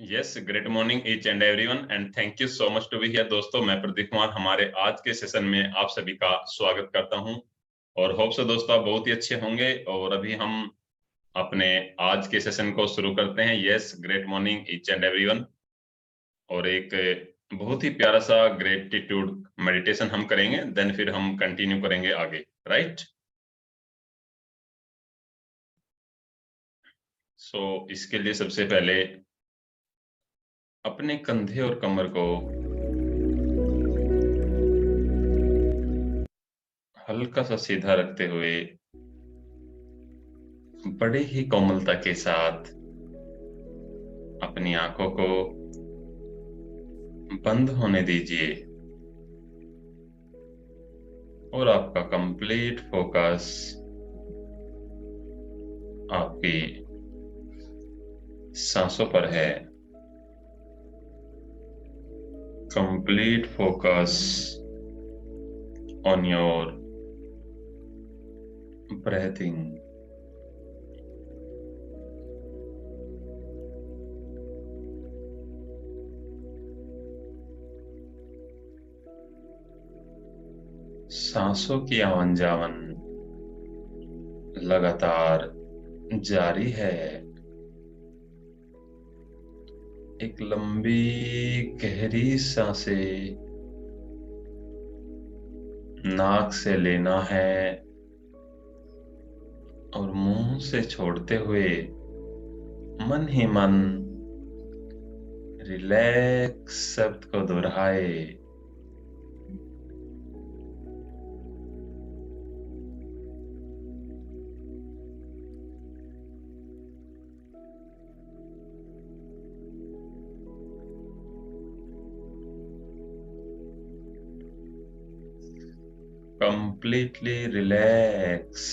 Yes, great morning each and everyone and thank you so much to be here. दोस्तों, मैं प्रदीप कुमार हमारे आज के सेशन में आप सभी का स्वागत करता हूं और होप से दोस्तों आप बहुत ही अच्छे होंगे। और अभी हम अपने आज के सेशन को शुरू करते हैं। Yes, great morning each and everyone. और एक बहुत ही प्यारा सा ग्रेटिट्यूड मेडिटेशन हम करेंगे, देन फिर हम कंटिन्यू करेंगे आगे, राइट। सो इसके लिए सबसे पहले अपने कंधे और कमर को हल्का सा सीधा रखते हुए बड़े ही कोमलता के साथ अपनी आंखों को बंद होने दीजिए और आपका कंप्लीट फोकस आपकी सांसों पर है। Complete focus on your breathing. सांसों की आवन जावन लगातार जारी है। एक लंबी गहरी सांसें नाक से लेना है और मुंह से छोड़ते हुए मन ही मन रिलैक्स शब्द को दोहराए। Completely relax.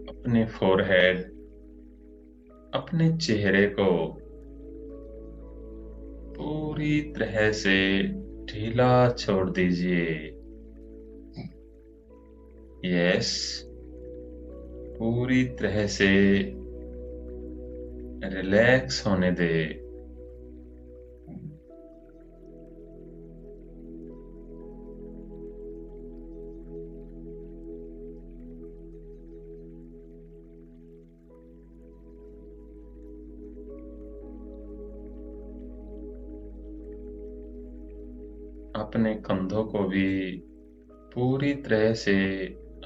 अपने फोरहेड, अपने चेहरे को पूरी तरह से ढीला छोड़ दीजिए। यस, पूरी तरह से रिलैक्स होने दे। अपने कंधों को भी पूरी तरह से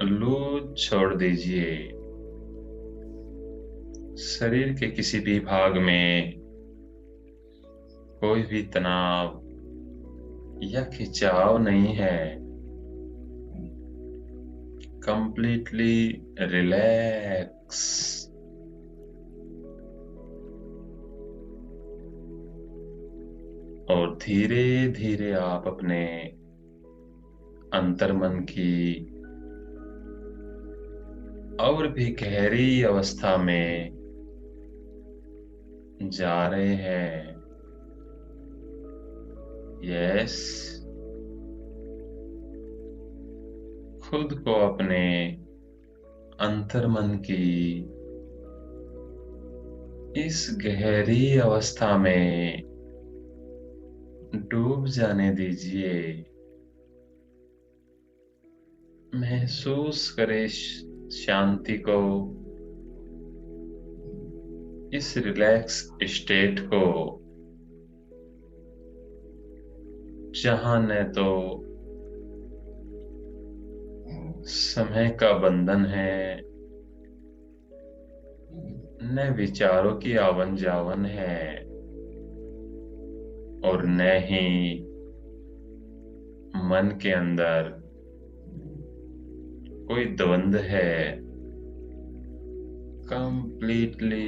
लूज छोड़ दीजिए। शरीर के किसी भी भाग में कोई भी तनाव या खिंचाव नहीं है। Completely relax. और धीरे धीरे आप अपने अंतर्मन की और भी गहरी अवस्था में जा रहे हैं। यस, खुद को अपने अंतर्मन की इस गहरी अवस्था में डूब जाने दीजिए। महसूस करें शांति को, इस रिलैक्स स्टेट को, जहां न तो समय का बंधन है, न विचारों की आवन जावन है और न ही मन के अंदर कोई द्वंद्व है। Completely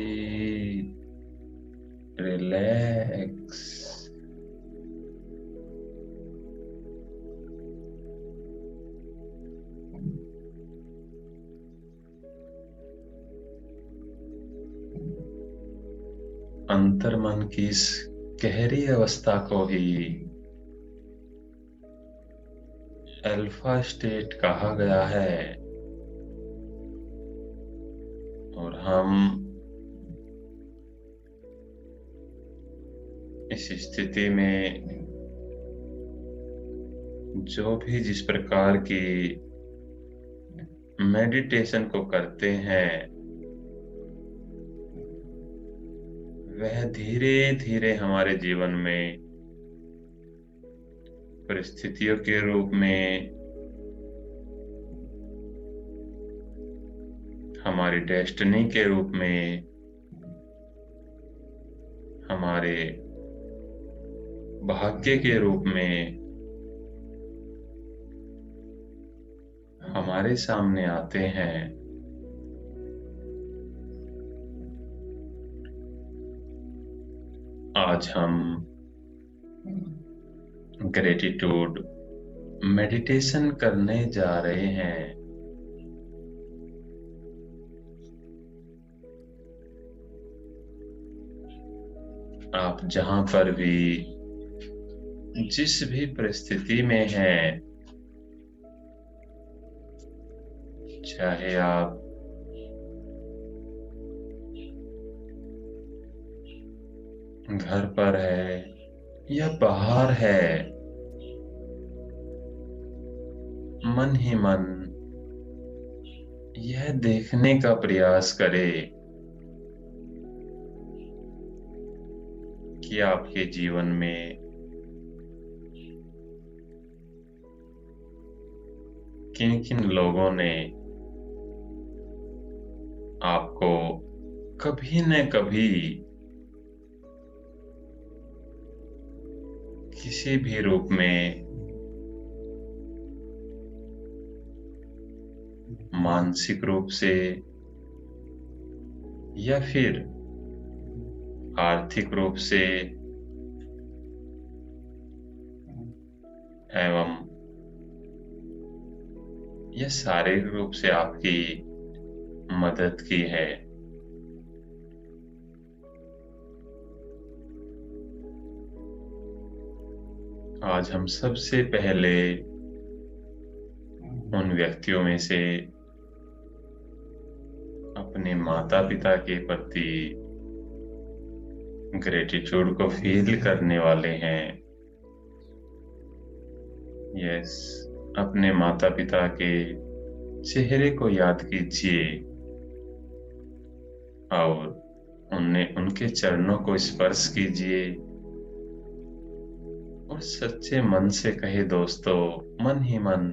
relax. अंतर्मन की इस गहरी अवस्था को ही अल्फा स्टेट कहा गया है। हम इस स्थिति में जो भी जिस प्रकार की मेडिटेशन को करते हैं वह धीरे धीरे हमारे जीवन में परिस्थितियों के रूप में, हमारी डेस्टिनी के रूप में, हमारे भाग्य के रूप में हमारे सामने आते हैं। आज हम ग्रेटिट्यूड मेडिटेशन करने जा रहे हैं। आप जहां पर भी जिस भी परिस्थिति में हैं, चाहे आप घर पर है या बाहर है, मन ही मन यह देखने का प्रयास करें कि आपके जीवन में किन किन लोगों ने आपको कभी न कभी किसी भी रूप में मानसिक रूप से या फिर आर्थिक रूप से एवं या शारीरिक रूप से आपकी मदद की है। आज हम सबसे पहले उन व्यक्तियों में से अपने माता पिता के प्रति ग्रेटिट्यूड को फील करने वाले हैं। यस, अपने माता पिता के चेहरे को याद कीजिए और उनके चरणों को स्पर्श कीजिए और सच्चे मन से कहे दोस्तों, मन ही मन,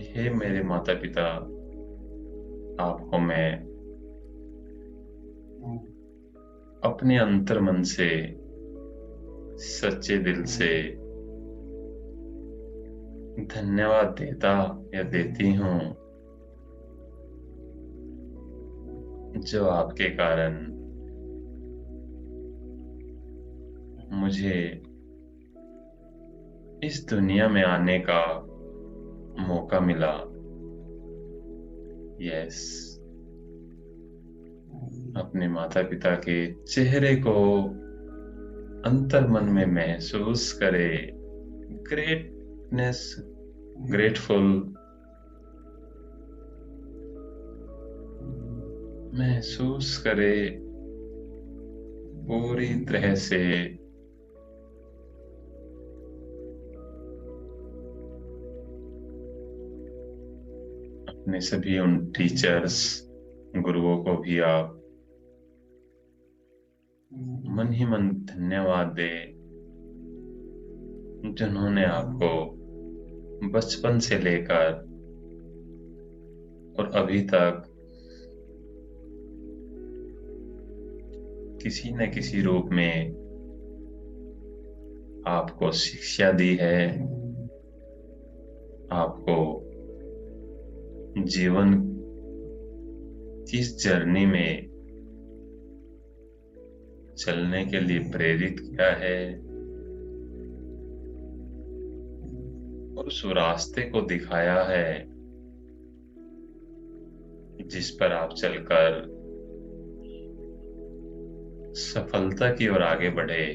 हे मेरे माता पिता, आपको मैं अपने अंतर मन से सच्चे दिल से धन्यवाद देता या देती हूँ, जो आपके कारण मुझे इस दुनिया में आने का मौका मिला। यस, अपने माता पिता के चेहरे को अंतर मन में महसूस करे, ग्रेटनेस, ग्रेटफुल महसूस करे पूरी तरह से। अपने सभी उन टीचर्स, गुरुओं को भी आप मन ही मन धन्यवाद दे, जिन्होंने आपको बचपन से लेकर और अभी तक किसी न किसी रूप में आपको शिक्षा दी है, आपको जीवन की इस जर्नी में चलने के लिए प्रेरित किया है और उस रास्ते को दिखाया है जिस पर आप चलकर सफलता की ओर आगे बढ़े।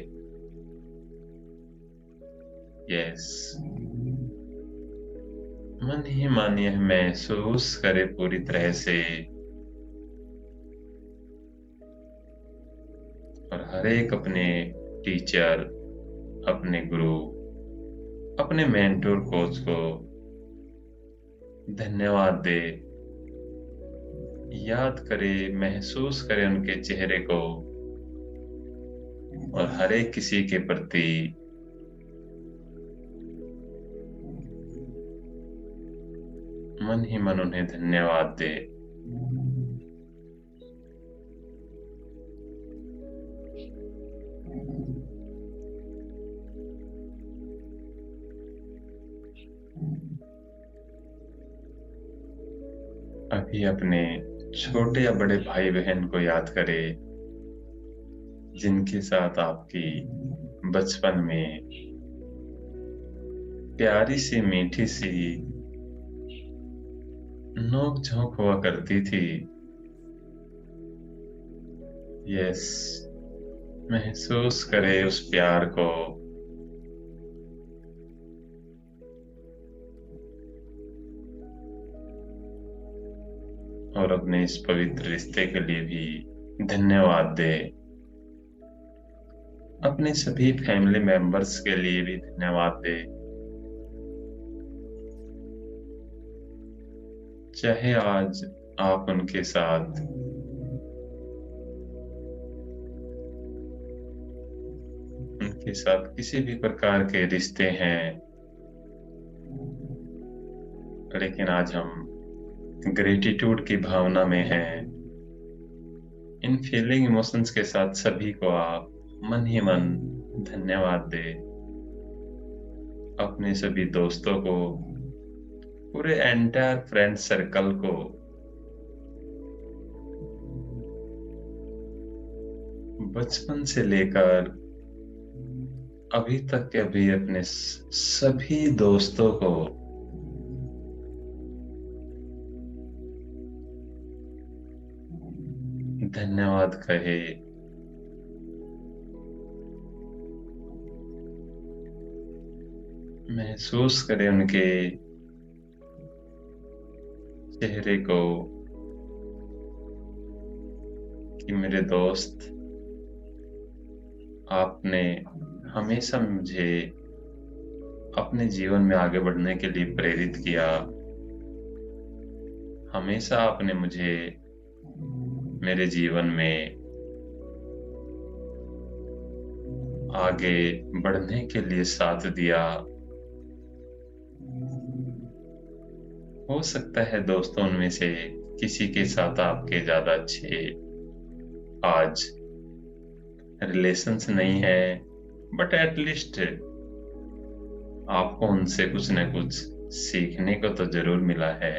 यस, मन ही मन यह महसूस करे पूरी तरह से, और हर एक अपने टीचर, अपने गुरु, अपने मेंटोर कोच को धन्यवाद दे, याद करे, महसूस करे उनके चेहरे को, और हर एक किसी के प्रति मन ही मन उन्हें धन्यवाद दे। अभी अपने छोटे या बड़े भाई बहन को याद करे, जिनके साथ आपकी बचपन में प्यारी सी मीठी सी नोक झोंक हुआ करती थी। यस, महसूस करे उस प्यार को, और अपने इस पवित्र रिश्ते के लिए भी धन्यवाद दे। अपने सभी फैमिली मेंबर्स के लिए भी धन्यवाद दे, चाहे आज आप उनके साथ किसी भी प्रकार के रिश्ते हैं, लेकिन आज हम ग्रेटिट्यूड की भावना में हैं। इन फीलिंग इमोशंस के साथ सभी को आप मन ही मन धन्यवाद दे। अपने सभी दोस्तों को, पूरे एंटायर फ्रेंड सर्कल को, बचपन से लेकर अभी तक के भी अपने सभी दोस्तों को धन्यवाद कहे। महसूस करें उनके चेहरे को कि मेरे दोस्त, आपने हमेशा मुझे अपने जीवन में आगे बढ़ने के लिए प्रेरित किया। हमेशा आपने मुझे मेरे जीवन में आगे बढ़ने के लिए साथ दिया। हो सकता है दोस्तों उनमें से किसी के साथ आपके ज्यादा अच्छे आज रिलेशंस नहीं है, बट एटलीस्ट आपको उनसे कुछ न कुछ सीखने को तो जरूर मिला है।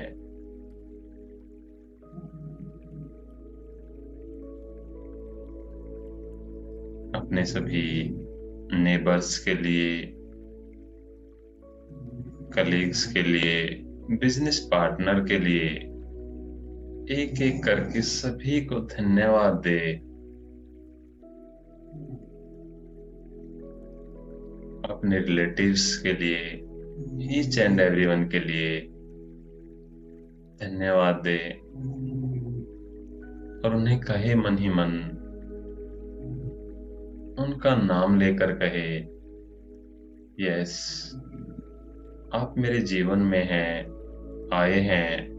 अपने सभी नेबर्स के लिए, कलीग्स के लिए, बिजनेस पार्टनर के लिए एक एक करके सभी को धन्यवाद दे। अपने रिलेटिव्स के लिए, ईच एंड एवरीवन के लिए धन्यवाद दे, और उन्हें कहे मन ही मन, उनका नाम लेकर कहे, यस, आप मेरे जीवन में हैं, आए हैं।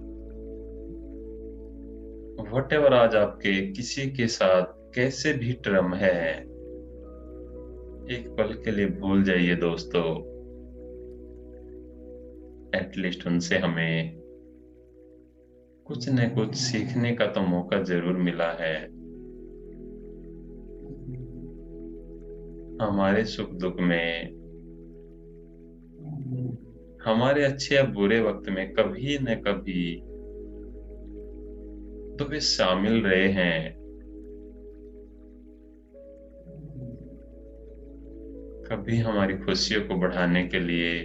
व्हाटएवर आज आपके किसी के साथ कैसे भी ट्रम है, एक पल के लिए भूल जाइए दोस्तों। एटलीस्ट उनसे हमें कुछ न कुछ सीखने का तो मौका जरूर मिला है। हमारे सुख दुख में, हमारे अच्छे या बुरे वक्त में कभी न कभी तो वे शामिल रहे हैं। कभी हमारी खुशियों को बढ़ाने के लिए,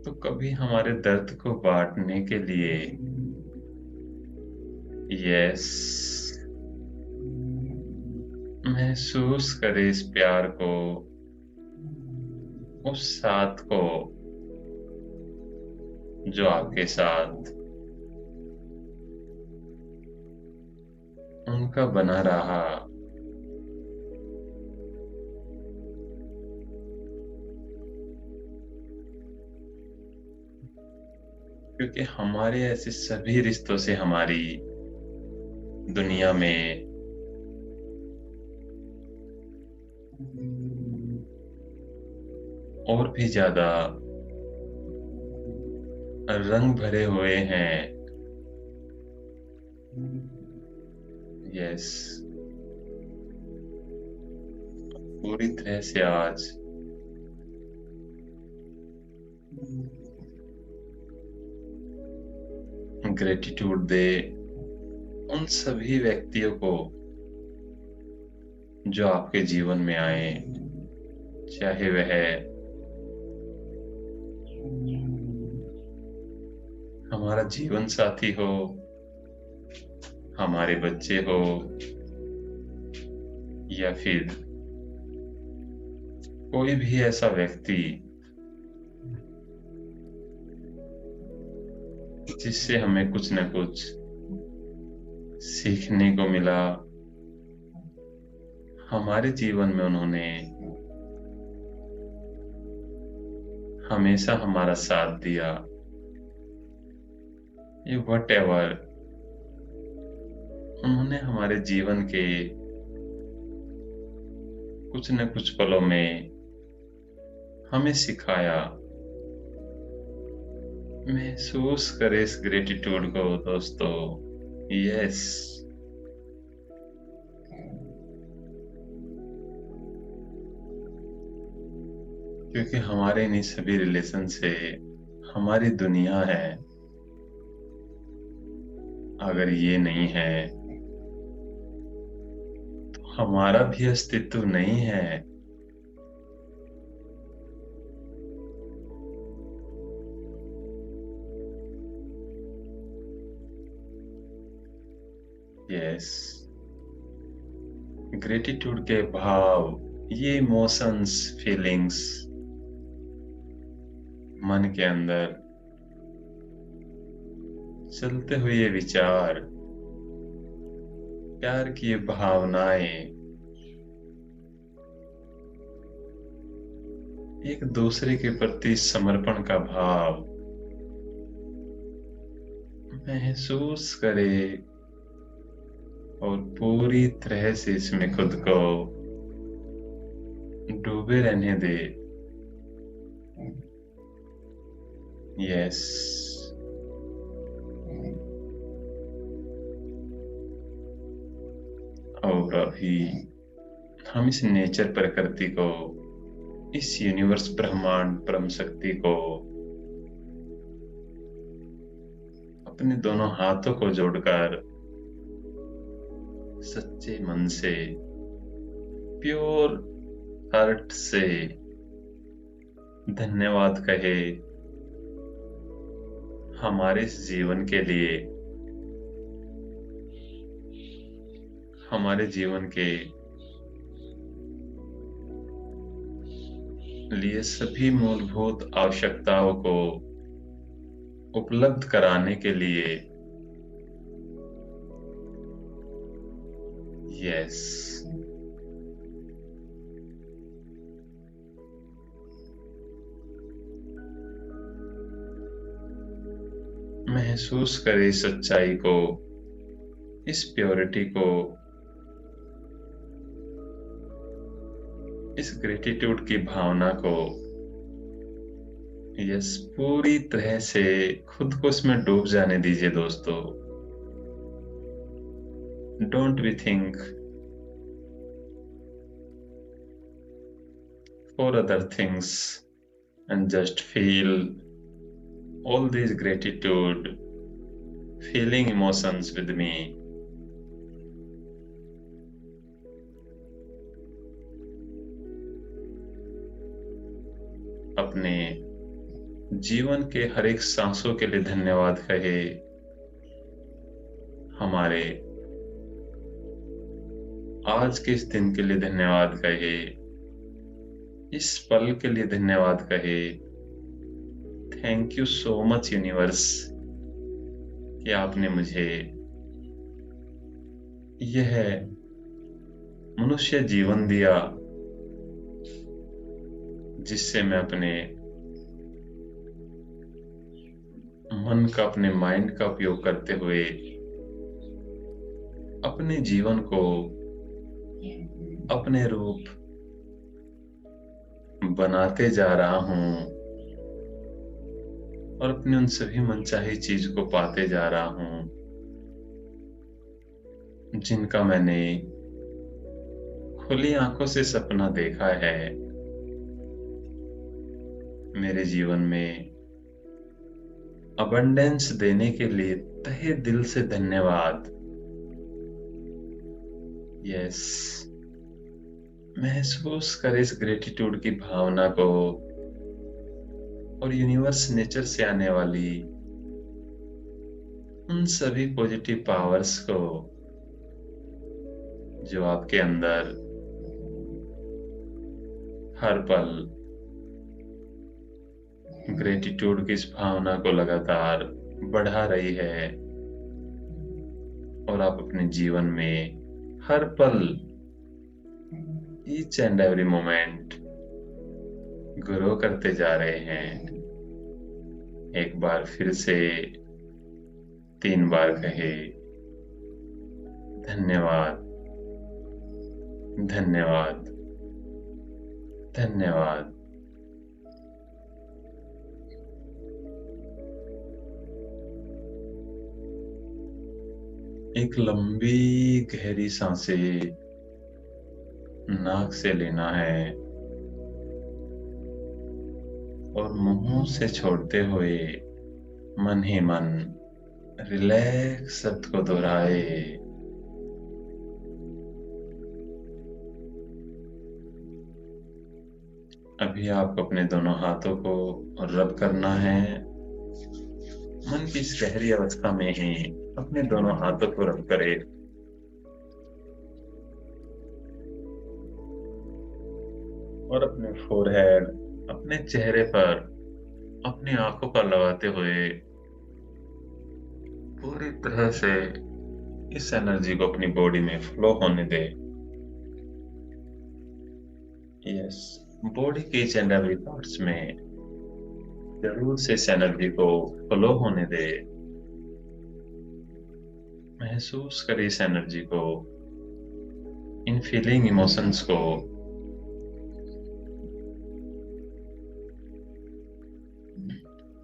तो कभी हमारे दर्द को बांटने के लिए। यस, महसूस करे इस प्यार को, उस साथ को, जो आपके साथ उनका बना रहा। क्योंकि हमारे ऐसे सभी रिश्तों से हमारी दुनिया में और भी ज्यादा रंग भरे हुए हैं। यस, पूरी तरह से आज ग्रेटिट्यूड दे उन सभी व्यक्तियों को जो आपके जीवन में आए, चाहे वह हमारा जीवन साथी हो, हमारे बच्चे हो, या फिर कोई भी ऐसा व्यक्ति जिससे हमें कुछ न कुछ सीखने को मिला। हमारे जीवन में उन्होंने हमेशा हमारा साथ दिया। ये वट एवर उन्होंने हमारे जीवन के कुछ न कुछ पलों में हमें सिखाया। महसूस करें इस ग्रेटिट्यूड को दोस्तों। यस, क्योंकि हमारे इन्हीं सभी रिलेशन से हमारी दुनिया है। अगर ये नहीं है तो हमारा भी अस्तित्व नहीं है। यस, ग्रेटिट्यूड के भाव, ये इमोशंस, फीलिंग्स मन के अंदर चलते हुए ये विचार, प्यार की ये भावनाएं, एक दूसरे के प्रति समर्पण का भाव महसूस करे और पूरी तरह से इसमें खुद को डूबे रहने दे। यस, और अभी हम इस नेचर प्रकृति को, इस यूनिवर्स ब्रह्मांड परम शक्ति को अपने दोनों हाथों को जोड़कर सच्चे मन से, प्योर हार्ट से धन्यवाद कहे हमारे इस जीवन के लिए, हमारे जीवन के लिए सभी मूलभूत आवश्यकताओं को उपलब्ध कराने के लिए। यस, महसूस करें इस सच्चाई को, इस प्योरिटी को, इस ग्रेटिट्यूड की भावना को। यस, पूरी तरह से खुद को इसमें डूब जाने दीजिए दोस्तों। Don't be think for other things and just feel all these gratitude feeling emotions with me. अपने जीवन के हर एक सांसों के लिए धन्यवाद कहे, हमारे आज के इस दिन के लिए धन्यवाद कहे, इस पल के लिए धन्यवाद कहे। Thank you so much universe कि आपने मुझे यह मनुष्य जीवन दिया जिससे मैं अपने मन का, अपने माइंड का उपयोग करते हुए अपने जीवन को अपने रूप बनाते जा रहा हूं और अपनी उन सभी मनचाही चीज को पाते जा रहा हूं जिनका मैंने खुली आंखों से सपना देखा है। मेरे जीवन में अबंडेंस देने के लिए तहे दिल से धन्यवाद। यस, महसूस कर इस ग्रेटिट्यूड की भावना को और यूनिवर्स नेचर से आने वाली उन सभी पॉजिटिव पावर्स को जो आपके अंदर हर पल ग्रेटिट्यूड की इस भावना को लगातार बढ़ा रही है और आप अपने जीवन में हर पल, each and every moment grow करते जा रहे हैं। एक बार फिर से 3 बार कहे धन्यवाद, धन्यवाद, धन्यवाद। एक लंबी गहरी सांसें नाक से लेना है और मुंह से छोड़ते हुए मन ही मन रिलैक्स शब्द को दोहराए। अभी आपको अपने दोनों हाथों को रब करना है। मन की इस गहरी अवस्था में ही अपने दोनों हाथों को रब करें और अपने फोरहेड, अपने चेहरे पर अपनी आंखों पर लगाते हुए पूरी तरह से इस एनर्जी को अपनी बॉडी में फ्लो होने दे। यस, बॉडी के ईच एंड एवरी पार्ट्स में जरूर से इस एनर्जी को फ्लो होने दे। महसूस करें इस एनर्जी को, इन फीलिंग इमोशंस को।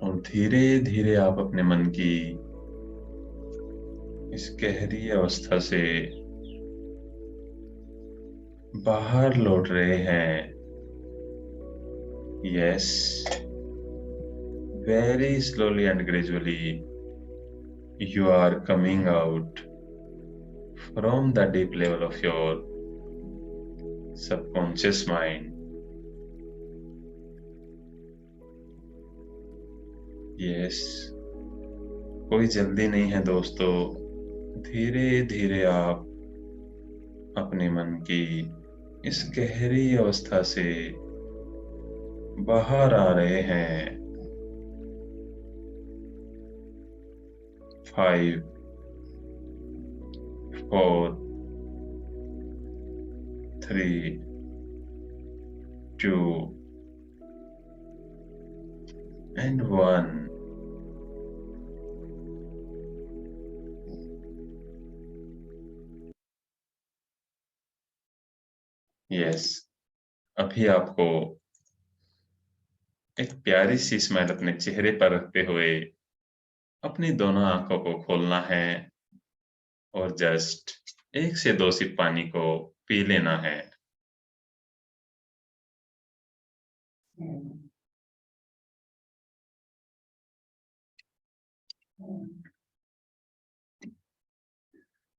और धीरे धीरे आप अपने मन की इस गहरी अवस्था से बाहर लौट रहे हैं। Yes, very slowly and gradually you are coming out from the deep level of your subconscious mind. Yes, कोई जल्दी नहीं है दोस्तों। धीरे धीरे आप अपने मन की इस गहरी अवस्था से बाहर आ रहे हैं। 5, 4, 3, 2 and 1. यस, अभी आपको एक प्यारी सी स्माइल अपने चेहरे पर रखते हुए अपनी दोनों आंखों को खोलना है और जस्ट 1 से 2 सिप पानी को पी लेना है।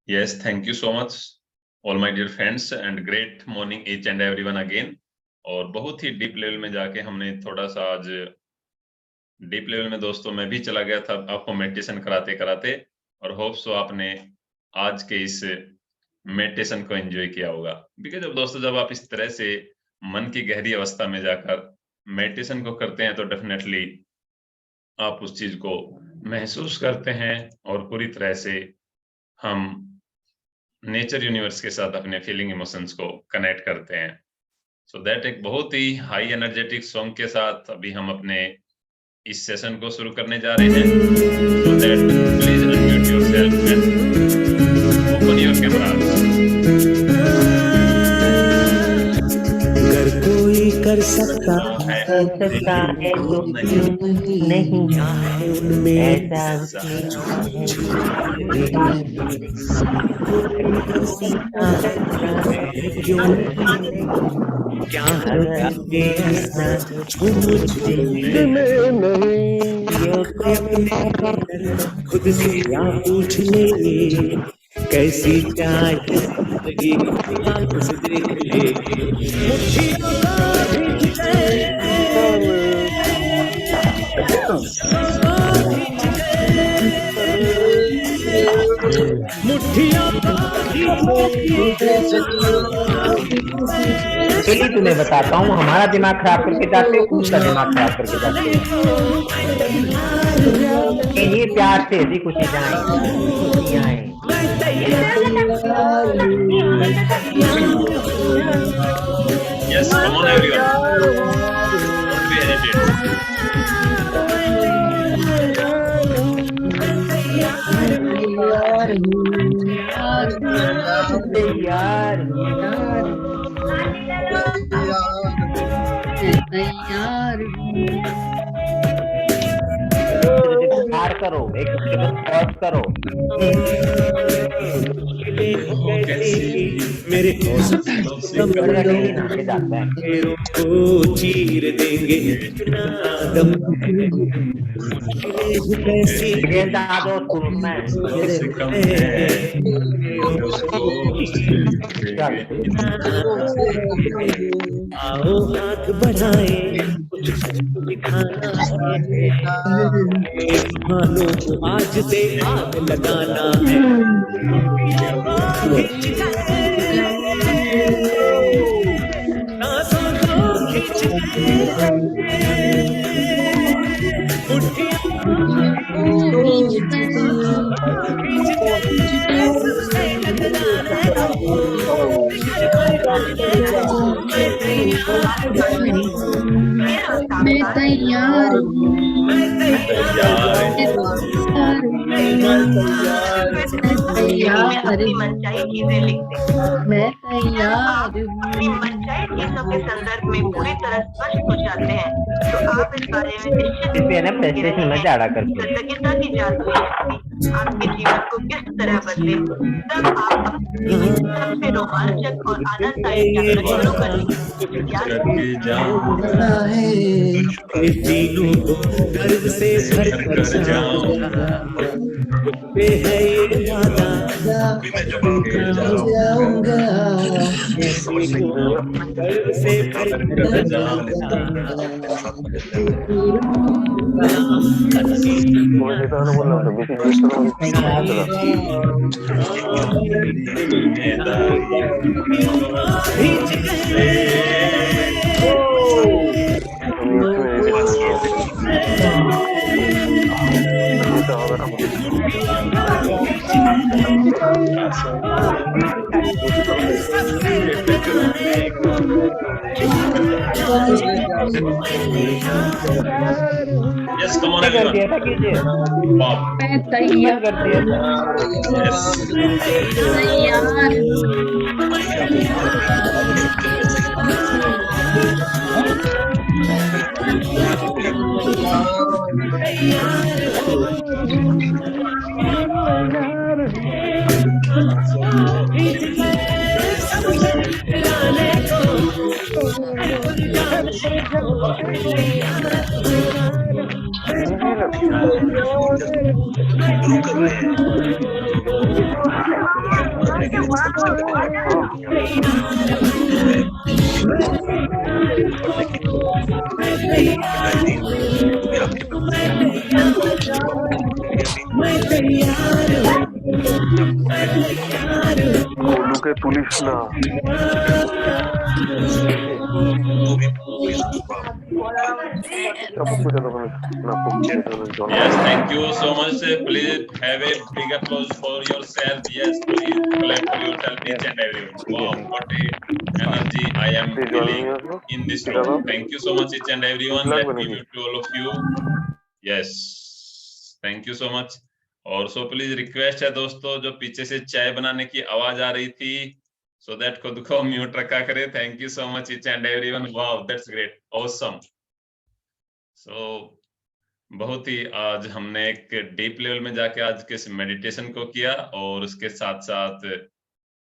Yes, thank you so much all my dear friends and great morning each and everyone again। और बहुत ही डीप लेवल में जाके हमने थोड़ा सा आज डीप लेवल में दोस्तों मैं भी चला गया था आपको मेडिटेशन कराते कराते, और होप सो आपने आज के इस मेडिटेशन को एंजॉय किया होगा। बिकॉज जब दोस्तों जब आप इस तरह से मन की गहरी अवस्था में जाकर मेडिटेशन को करते हैं तो डेफिनेटली आप उस चीज को महसूस करते हैं और पूरी तरह से हम नेचर यूनिवर्स के साथ अपने फीलिंग इमोशंस को कनेक्ट करते हैं। सो दैट एक बहुत ही हाई एनर्जेटिक सॉन्ग के साथ अभी हम अपने इस सेशन को शुरू करने जा रहे हैं। So that please unmute yourself and open your cameras. अगर कोई कर सकता है तो नहीं उनमें ऐसा क्या खुद से या पूछ ले कैसी चाय चलिए तुम्हें बताता हूँ, हमारा दिमाग खराब करके जाते हो, खुद का दिमाग खराब करके जाते हो। ये प्यार से भी कुछ जाए Yes, come on everyone. Don't be agitated. करो, एक पॉज करो। मेरे को चीर देंगे आओ हाथ बढ़ाए मानो आज से आग लगाना है। मैं तैयार अपनी मनचाही चीजें लिखते हैं। मैं तैयार अपनी मनचाही चीजों के संदर्भ में पूरी तरह स्पष्ट हो जाते हैं तो आप इस बारे में कृतज्ञता की जादुई आपके जीवन को किस तरह बदले, तब आप अपनी सबसे रोमांचक और आनंददायक यात्रा शुरू करेंगे। तीनों को गर्व से भर कर जाऊंगा, है ये वादा जाऊंगा, गर्व से भर कर जाऊंगा। Yes, come on everyone. Wow. मैं तैयार कर दिया के पुलिस ना सब कुछ Yes, thank you so much. Please have a big applause for yourself. Yes, please clap for yourself, each and everyone. Wow, what a energy I am feeling in this room. Thank you so much, each and everyone. Let me mute to all of you. Yes, thank you so much. और so please request है दोस्तों, जो पीछे से चाय बनाने की आवाज आ रही थी, सो दैट खुद को म्यूट रखा करे. Thank you so much each and everyone. Wow, that's great, awesome. So बहुत ही आज हमने एक डीप लेवल में जाके आज के मेडिटेशन को किया, और उसके साथ साथ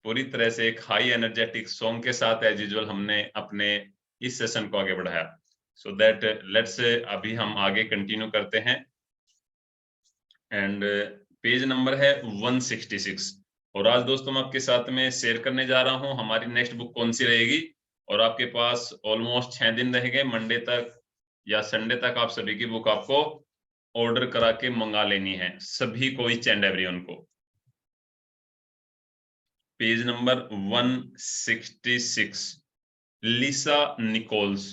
पूरी तरह से एक हाई एनर्जेटिक सॉन्ग के साथ एज यूजुअल हमने अपने इस सेशन को आगे बढ़ाया. सो दैट लेट्स अभी हम आगे कंटिन्यू करते हैं. एंड पेज नंबर है 166. और आज दोस्तों मैं आपके साथ में शेयर करने जा रहा हूं हमारी नेक्स्ट बुक कौन सी रहेगी. और आपके पास ऑलमोस्ट 6 दिन रहेंगे, मंडे तक या संडे तक आप सभी की बुक आपको ऑर्डर करा के मंगा लेनी है, सभी को, ईच एंड एवरीवन को. पेज नंबर 166, लिसा निकोल्स.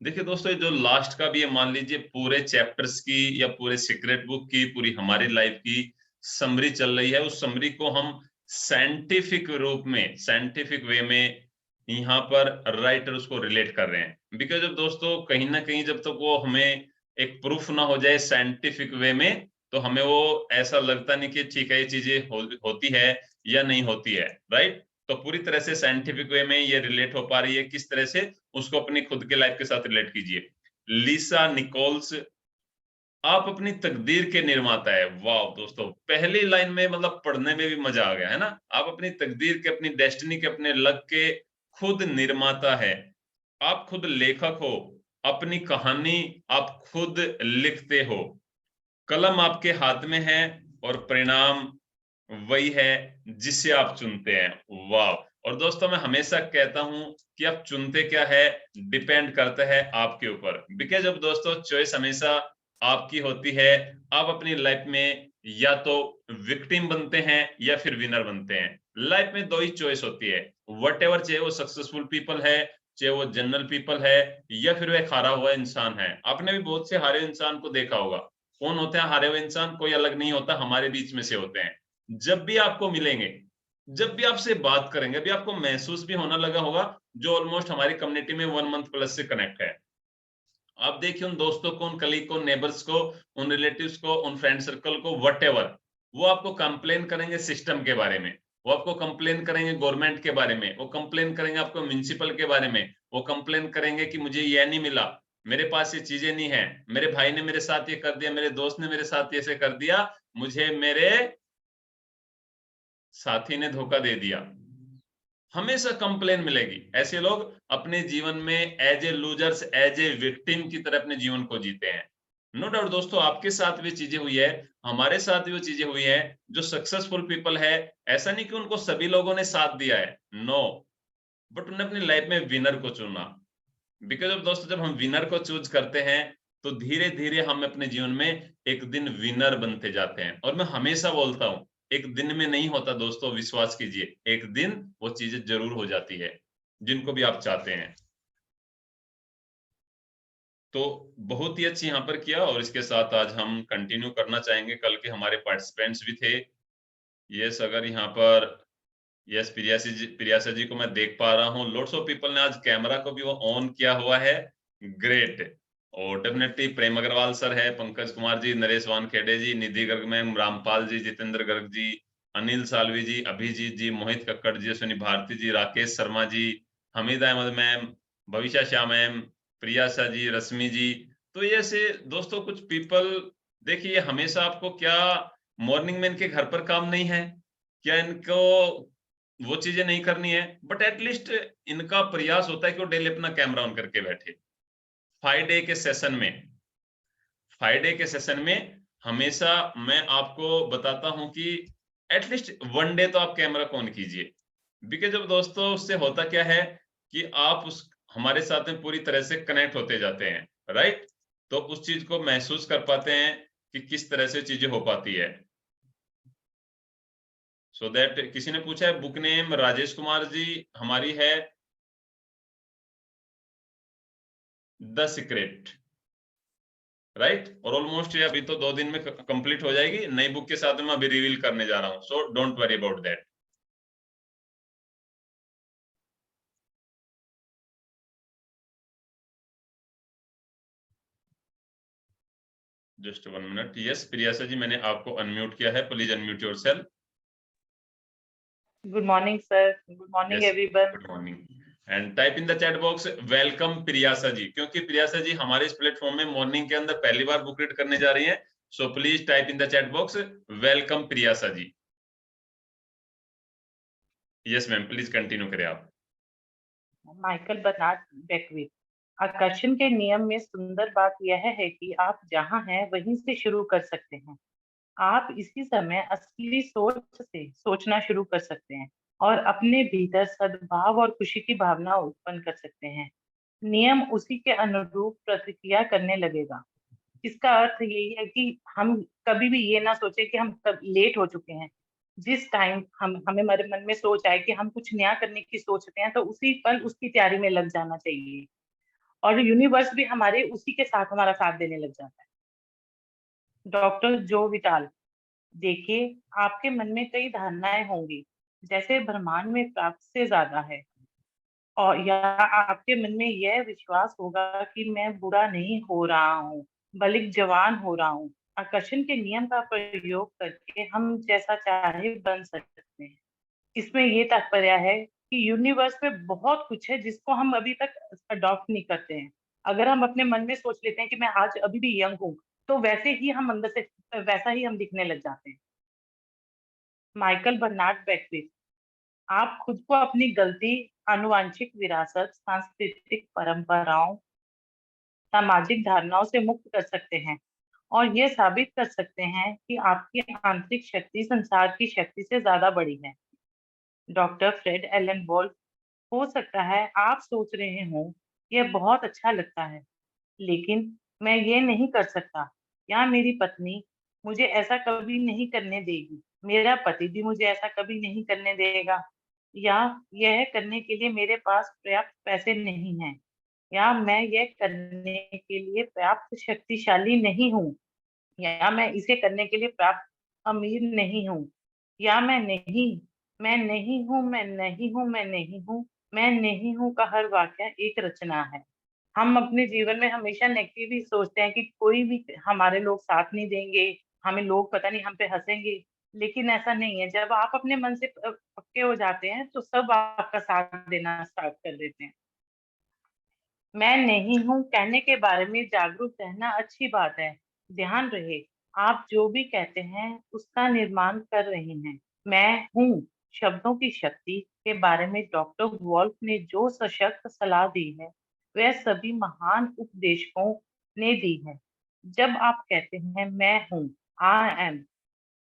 देखिए दोस्तों, जो लास्ट का भी है, मान लीजिए पूरे चैप्टर्स की या पूरे सीक्रेट बुक की, पूरी हमारी लाइफ की समरी चल रही है. उस समरी को हम साइंटिफिक रूप में, साइंटिफिक वे में यहाँ पर राइटर उसको रिलेट कर रहे हैं. बिकॉज अब दोस्तों कहीं ना कहीं जब तक वो हमें एक प्रूफ ना हो जाए साइंटिफिक वे में, तो हमें वो ऐसा लगता नहीं कि ठीक है ये चीजें होती है या नहीं होती है. राइट. तो पूरी तरह से साइंटिफिक वे में ये रिलेट हो पा रही है. किस तरह से, उसको अपनी खुद के लाइफ के साथ रिलेट कीजिए. लिसा निकोल्स, आप अपनी तकदीर के निर्माता है. वाह दोस्तों, पहली लाइन में मतलब पढ़ने में भी मजा आ गया है ना. आप अपनी तकदीर के, अपनी डेस्टिनी के, अपने लक के खुद निर्माता है. आप खुद लेखक हो, अपनी कहानी आप खुद लिखते हो. कलम आपके हाथ में है और परिणाम वही है जिसे आप चुनते हैं. वाह. और दोस्तों मैं हमेशा कहता हूं कि आप चुनते क्या है डिपेंड करता है आपके ऊपर. बिकॉज अब दोस्तों चॉइस हमेशा आपकी होती है. आप अपनी लाइफ में या तो विक्टिम बनते हैं या फिर विनर बनते हैं. लाइफ में दो ही चॉइस होती है. व्हाटएवर, चाहे वो सक्सेसफुल पीपल है, चाहे वो जनरल पीपल है, या फिर वो एक हारा हुआ इंसान है. आपने भी बहुत से हारे इंसान को देखा होगा. कौन होते हैं हारे हुए इंसान? कोई अलग नहीं होता, हमारे बीच में से होते हैं. जब भी आपको मिलेंगे, जब भी आपसे बात करेंगे, अभी आपको महसूस भी होना लगा होगा, जो ऑलमोस्ट हमारी कम्युनिटी में 1 मंथ प्लस से कनेक्ट है. आप देखिए उन दोस्तों को, उन कलीग को, नेबर्स को, उन रिलेटिव्स को, उन फ्रेंड सर्कल को, व्हाटएवर, वो आपको कंप्लेन करेंगे सिस्टम के बारे में, वो आपको कंप्लेन करेंगे गवर्नमेंट के बारे में, वो कंप्लेन करेंगे आपको म्युनिसिपल के बारे में, वो कंप्लेन करेंगे कि मुझे ये नहीं मिला, मेरे पास ये चीजें नहीं है, मेरे भाई ने मेरे साथ ये कर दिया, मेरे दोस्त ने मेरे साथ ऐसे कर दिया, मुझे मेरे साथी ने धोखा दे दिया. हमेशा कंप्लेन मिलेगी. ऐसे लोग अपने जीवन में as a losers, as a victim की तरह अपने जीवन को जीते हैं. नो डाउट दोस्तों, आपके साथ भी चीजें हुई है, हमारे साथ भी वो चीजें हुई है. जो सक्सेसफुल पीपल है, ऐसा नहीं कि उनको सभी लोगों ने साथ दिया है, नो, बट उन्होंने अपनी लाइफ में विनर को चुना. बिकॉज ऑफ दोस्तों, जब हम विनर को चूज करते हैं तो धीरे धीरे हम अपने जीवन में एक दिन विनर बनते जाते हैं. और मैं हमेशा बोलता हूं, एक दिन में नहीं होता दोस्तों, विश्वास कीजिए, एक दिन वो चीजें जरूर हो जाती है जिनको भी आप चाहते हैं. तो बहुत ही अच्छी यहाँ पर किया. और इसके साथ आज हम कंटिन्यू करना चाहेंगे. कल के हमारे पार्टिसिपेंट्स भी थे. यस, अगर यहाँ पर यस प्रियासा जी को मैं देख पा रहा हूँ. लॉट्स ऑफ पीपल ने आज कैमरा को भी वो ऑन किया हुआ है. ग्रेट. और डेफिनेटली प्रेम अग्रवाल सर है, पंकज कुमार जी, नरेश वानखेड़े जी, निधि गर्ग मैम, रामपाल जी, जितेंद्र गर्ग जी, अनिल सालवी जी, अभिजीत जी, मोहित कक्कड़ जी, अश्विनी भारती जी, राकेश शर्मा जी, हमीद अहमद मैम, भविष्या शाह मैम, प्रियासा जी, रश्मि जी. तो ये से दोस्तों कुछ पीपल, देखिए हमेशा आपको क्या मॉर्निंग में इनके घर पर काम नहीं है क्या, इनको वो चीजें नहीं करनी है, बट एटलीस्ट इनका प्रयास होता है कि वो डेली अपना कैमरा ऑन करके बैठे. 5 डे के सेशन में हमेशा मैं आपको बताता हूं कि एटलीस्ट 1 डे तो आप कैमरा ऑन कीजिए. बिकॉज जब दोस्तों उससे होता क्या है कि आप उस हमारे साथ में पूरी तरह से कनेक्ट होते जाते हैं. राइट. तो उस चीज को महसूस कर पाते हैं कि किस तरह से चीजें हो पाती है. सो दैट किसी ने पूछा है बुक नेम, राजेश कुमार जी हमारी है द सीक्रेट. राइट। और ऑलमोस्ट ये अभी तो 2 दिन में कंप्लीट हो जाएगी। नई बुक के साथ में अभी रिवील करने जा रहा हूँ, so don't worry about that. Just 1 minute. Yes Priyasa ji, मैंने आपको अनम्यूट किया है, please unmute yourself. Good morning, sir. Good morning, Yes, everyone. Good morning. And type in the chat box welcome Priyasa ji, क्योंकि प्रियासा जी हमारे इस प्लेटफॉर्म में मॉर्निंग के अंदर पहली बार बुक रीड करने जा रही हैं। So please type in the chat box welcome Priyasa ji. Yes ma'am, please continue करें आप। Michael Bernard Beckwith. आकर्षण के नियम में सुंदर बात यह है कि आप जहां हैं वहीं से शुरू कर सकते हैं। आप इसी समय असली सोच से सोचना शुरू कर सकते हैं और अपने भीतर सद्भाव और खुशी की भावना उत्पन्न कर सकते हैं। नियम उसी के अनुरूप प्रतिक्रिया करने लगेगा। इसका अर्थ यही है कि हम कभी भी ये ना सोचे कि हम कब लेट हो चुके हैं। जिस टाइम हमें हमारे मन में सोच आए कि हम कुछ नया करने की सोचते हैं, तो उसी पल उसकी तैयारी में लग जाना चाहिए और यूनिवर्स भी हमारे उसी के साथ हमारा साथ देने लग जाता है। डॉक्टर जो विटाल। देखिए, आपके मन में कई धारणाएं होंगी, जैसे ब्रह्मांड में प्राप्त से ज्यादा है, और या आपके मन में यह विश्वास होगा कि मैं बुरा नहीं हो रहा हूँ, बल्कि जवान हो रहा हूँ। आकर्षण के नियम का प्रयोग करके हम जैसा चाहे बन सकते हैं। इसमें ये तात्पर्य है कि यूनिवर्स में बहुत कुछ है जिसको हम अभी तक अडॉप्ट नहीं करते हैं। अगर हम अपने मन में सोच लेते हैं कि मैं आज अभी भी यंग हूँ, तो वैसे ही हम अंदर से वैसा ही हम दिखने लग जाते हैं। Michael Bernard Beckwith. आप खुद को अपनी गलती, आनुवंशिक विरासत, सांस्कृतिक परंपराओं, सामाजिक धारणाओं से मुक्त कर सकते हैं और ये साबित कर सकते हैं कि आपकी आंतरिक शक्ति संसार की शक्ति से ज्यादा बड़ी है। Doctor Fred Alan Wolf. हो सकता है आप सोच रहे हो, यह बहुत अच्छा लगता है, लेकिन मैं ये नहीं कर सकता, या मेरी पत्नी मुझे ऐसा कभी नहीं करने देगी, मेरा पति भी मुझे ऐसा कभी नहीं करने देगा, या यह करने के लिए मेरे पास पर्याप्त पैसे नहीं हैं, या मैं यह करने के लिए पर्याप्त शक्तिशाली नहीं हूँ, या मैं इसे करने के लिए पर्याप्त अमीर नहीं हूँ, या मैं नहीं हूँ, मैं नहीं हूँ, मैं नहीं हूँ, मैं नहीं हूँ का हर वाक्य एक रचना है। हम अपने जीवन में हमेशा नेगेटिव ही सोचते हैं कि कोई भी हमारे लोग साथ नहीं देंगे, हमें लोग पता नहीं हम पे हंसेंगे, लेकिन ऐसा नहीं है। जब आप अपने मन से पक्के हो जाते हैं, तो सब आपका साथ देना स्टार्ट कर देते हैं। मैं नहीं हूँ कहने के बारे में जागरूक रहना अच्छी बात है। ध्यान रहे, आप जो भी कहते हैं उसका निर्माण कर रहे हैं। मैं हूँ शब्दों की शक्ति के बारे में डॉक्टर वॉल्फ ने जो सशक्त सलाह दी है, वह सभी महान उपदेशकों ने दी है। जब आप कहते हैं मैं हूँ, आई एम,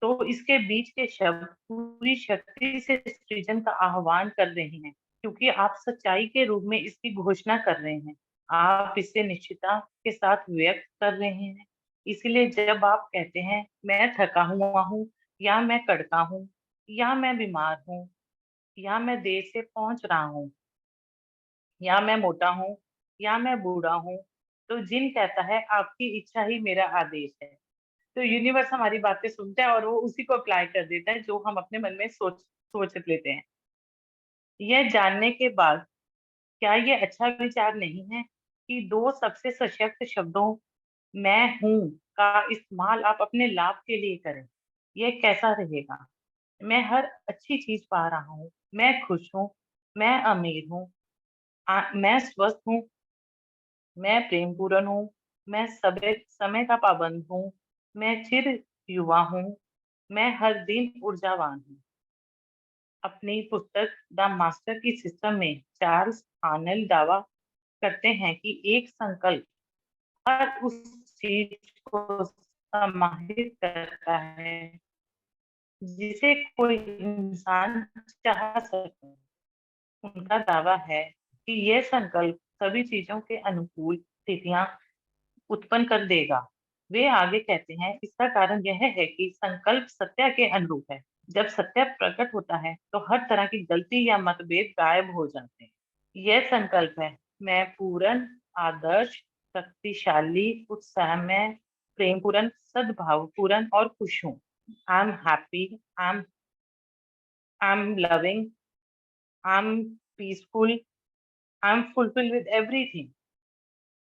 तो इसके बीच के शब्द पूरी शक्ति से सृजन का आह्वान कर रहे हैं, क्योंकि आप सच्चाई के रूप में इसकी घोषणा कर रहे हैं। आप इसे निश्चितता के साथ व्यक्त कर रहे हैं। इसलिए जब आप कहते हैं मैं थका हुआ हूँ, या मैं कड़का हूँ, या मैं बीमार हूँ, या मैं देर से पहुंच रहा हूँ, या मैं मोटा हूँ, या मैं बूढ़ा हूँ, तो जिन कहता है आपकी इच्छा ही मेरा आदेश है। तो यूनिवर्स हमारी बातें सुनता है और वो उसी को अप्लाई कर देता है जो हम अपने मन में सोच लेते हैं। यह जानने के बाद, क्या ये अच्छा विचार नहीं है कि दो सबसे सशक्त शब्दों मैं हूँ का इस्तेमाल आप अपने लाभ के लिए करें? यह कैसा रहेगा? मैं हर अच्छी चीज पा रहा हूँ, मैं खुश हूँ, मैं अमीर हूँ, मैं स्वस्थ हूँ, मैं प्रेम पूर्ण हूँ, मैं समय का पाबंद हूँ, मैं चिर युवा हूँ, मैं हर दिन ऊर्जावान हूँ। अपनी पुस्तक द मास्टर की सिस्टम में चार्ल्स हानल दावा करते हैं कि एक संकल्प हर उस चीज को समाहित करता है जिसे कोई इंसान चाह सके। उनका दावा है कि यह संकल्प सभी चीजों के अनुकूल स्थितियां उत्पन्न कर देगा। वे आगे कहते हैं, इसका कारण यह है कि संकल्प सत्य के अनुरूप है। जब सत्य प्रकट होता है, तो हर तरह की गलती या मतभेद गायब हो जाते हैं। यह संकल्प है, मैं पूर्ण, आदर्श, शक्तिशाली, उत्साहमय, प्रेमपूर्ण, सद्भावपूर्ण और खुश हूँ। I am happy, I am loving, I am peaceful, I am fulfilled with everything.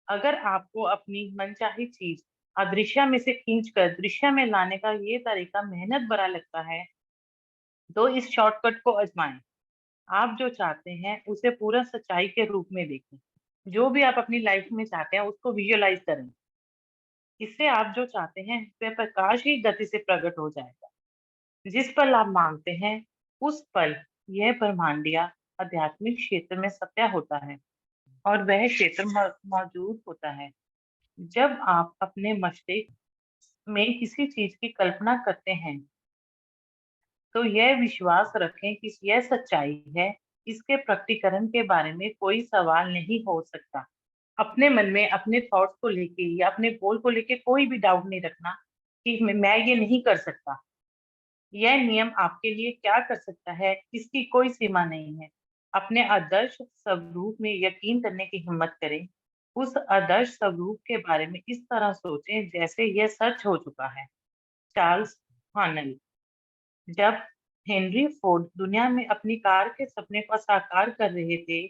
अगर आपको अपनी मनचाही चीज अदृश्य में से खींचकर दृश्य में लाने का ये तरीका मेहनत भरा लगता है, तो इस शॉर्टकट को आजमाएं। आप जो चाहते हैं उसे पूरा सच्चाई के रूप में देखें। जो भी आप अपनी लाइफ में चाहते हैं उसको विजुअलाइज करें। इससे आप जो चाहते हैं वह प्रकाश ही गति से प्रकट हो जाएगा। जिस पल आप मांगते हैं उस पल यह ब्रह्मांडीय आध्यात्मिक क्षेत्र में सत्य होता है और वह क्षेत्र मौजूद होता है। जब आप अपने मस्तिष्क में किसी चीज की कल्पना करते हैं तो यह विश्वास रखें कि यह सच्चाई है। इसके प्रकटीकरण के बारे में कोई सवाल नहीं हो सकता। अपने मन में अपने थॉट्स को लेके या अपने गोल को लेके कोई भी डाउट नहीं रखना कि मैं ये नहीं कर सकता। यह नियम आपके लिए क्या कर सकता है इसकी कोई सीमा नहीं है। अपने आदर्श स्वरूप में यकीन करने की हिम्मत करें। उस आदर्श स्वरूप के बारे में इस तरह सोचें जैसे यह सच हो चुका है। चार्ल्स हॉनल। जब हेनरी फोर्ड दुनिया में अपनी कार के सपने को साकार कर रहे थे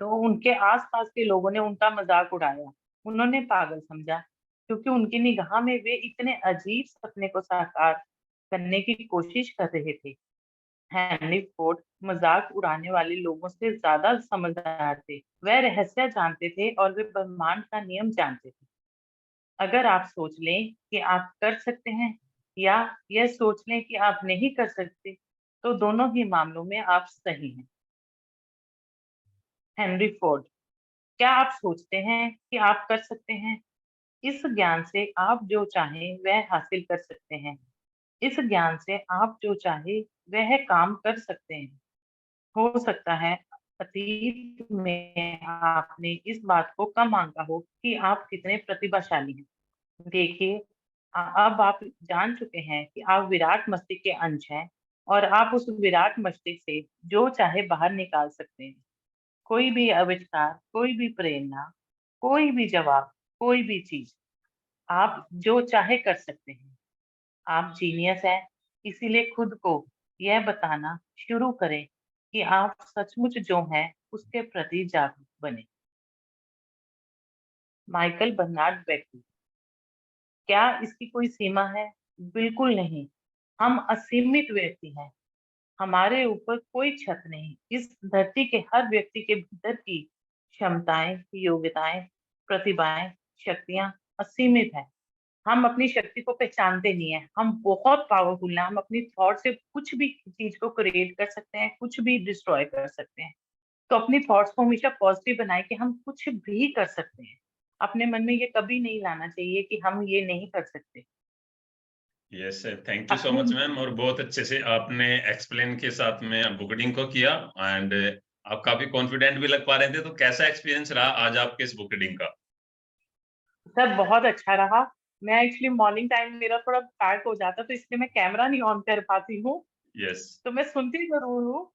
तो उनके आसपास के लोगों ने उनका मजाक उड़ाया। उन्होंने पागल समझा क्योंकि उनकी निगाह में वे इतने अजीब सपने को साकार करने की कोशिश कर रहे थे। हेनरी फोर्ड मजाक उड़ाने वाले लोगों से ज्यादा समझदार थे। वह रहस्य जानते थे और वे ब्रह्मांड का नियम जानते थे। अगर आप सोच लें कि आप कर सकते हैं या यह सोच लें कि आप नहीं कर सकते, तो दोनों ही मामलों में आप सही हैं। Henry Ford. क्या आप सोचते हैं कि आप कर सकते हैं? इस ज्ञान से आप जो चाहें वह हासिल कर सकते हैं। इस ज्ञान से आप जो चाहे वह काम कर सकते हैं। हो सकता है अतीत में आपने इस बात को कम आंका हो कि आप कितने प्रतिभाशाली हैं। देखिए, अब आप जान चुके हैं कि आप विराट मस्तिष्क के अंश हैं और आप उस विराट मस्तिष्क से जो चाहे बाहर निकाल सकते हैं। कोई भी आविष्कार, कोई भी प्रेरणा, कोई भी जवाब, कोई भी चीज, आप जो चाहे कर सकते हैं। आप जीनियस हैं, इसीलिए खुद को यह बताना शुरू करें कि आप सचमुच जो हैं उसके प्रति जागरूक बने। Michael Bernard Becky. क्या इसकी कोई सीमा है? बिल्कुल नहीं। हम असीमित व्यक्ति हैं। हमारे ऊपर कोई छत नहीं। इस धरती के हर व्यक्ति के भीतर की क्षमताएं, योग्यताएं, प्रतिभाएं, शक्तियां असीमित है। हम अपनी शक्ति को पहचानते नहीं है। हम बहुत पावरफुल हैं। हम अपनी थॉट से कुछ भी चीज को क्रिएट कर सकते हैं, कुछ भी डिस्ट्रॉय कर सकते हैं। तो अपनी थॉट्स को हमेशा पॉजिटिव बनाए कि हम कुछ भी कर सकते हैं। अपने मन में ये कभी नहीं लाना चाहिए कि हम ये नहीं कर सकते। Yes sir, thank you so much ma'am. और बहुत अच्छे से आपने एक्सप्लेन के साथ में बुक रीडिंग को किया एंड आप काफी कॉन्फिडेंट भी लग पा रहे थे। तो कैसा एक्सपीरियंस रहा आज आपके इस बुक रीडिंग का? सर बहुत अच्छा रहा। मैं एक्चुअली मॉर्निंग टाइम मेरा थोड़ा पैक हो जाता तो इसलिए मैं कैमरा नहीं ऑन कर पाती हूँ। यस तो मैं सुनती जरूर हूँ।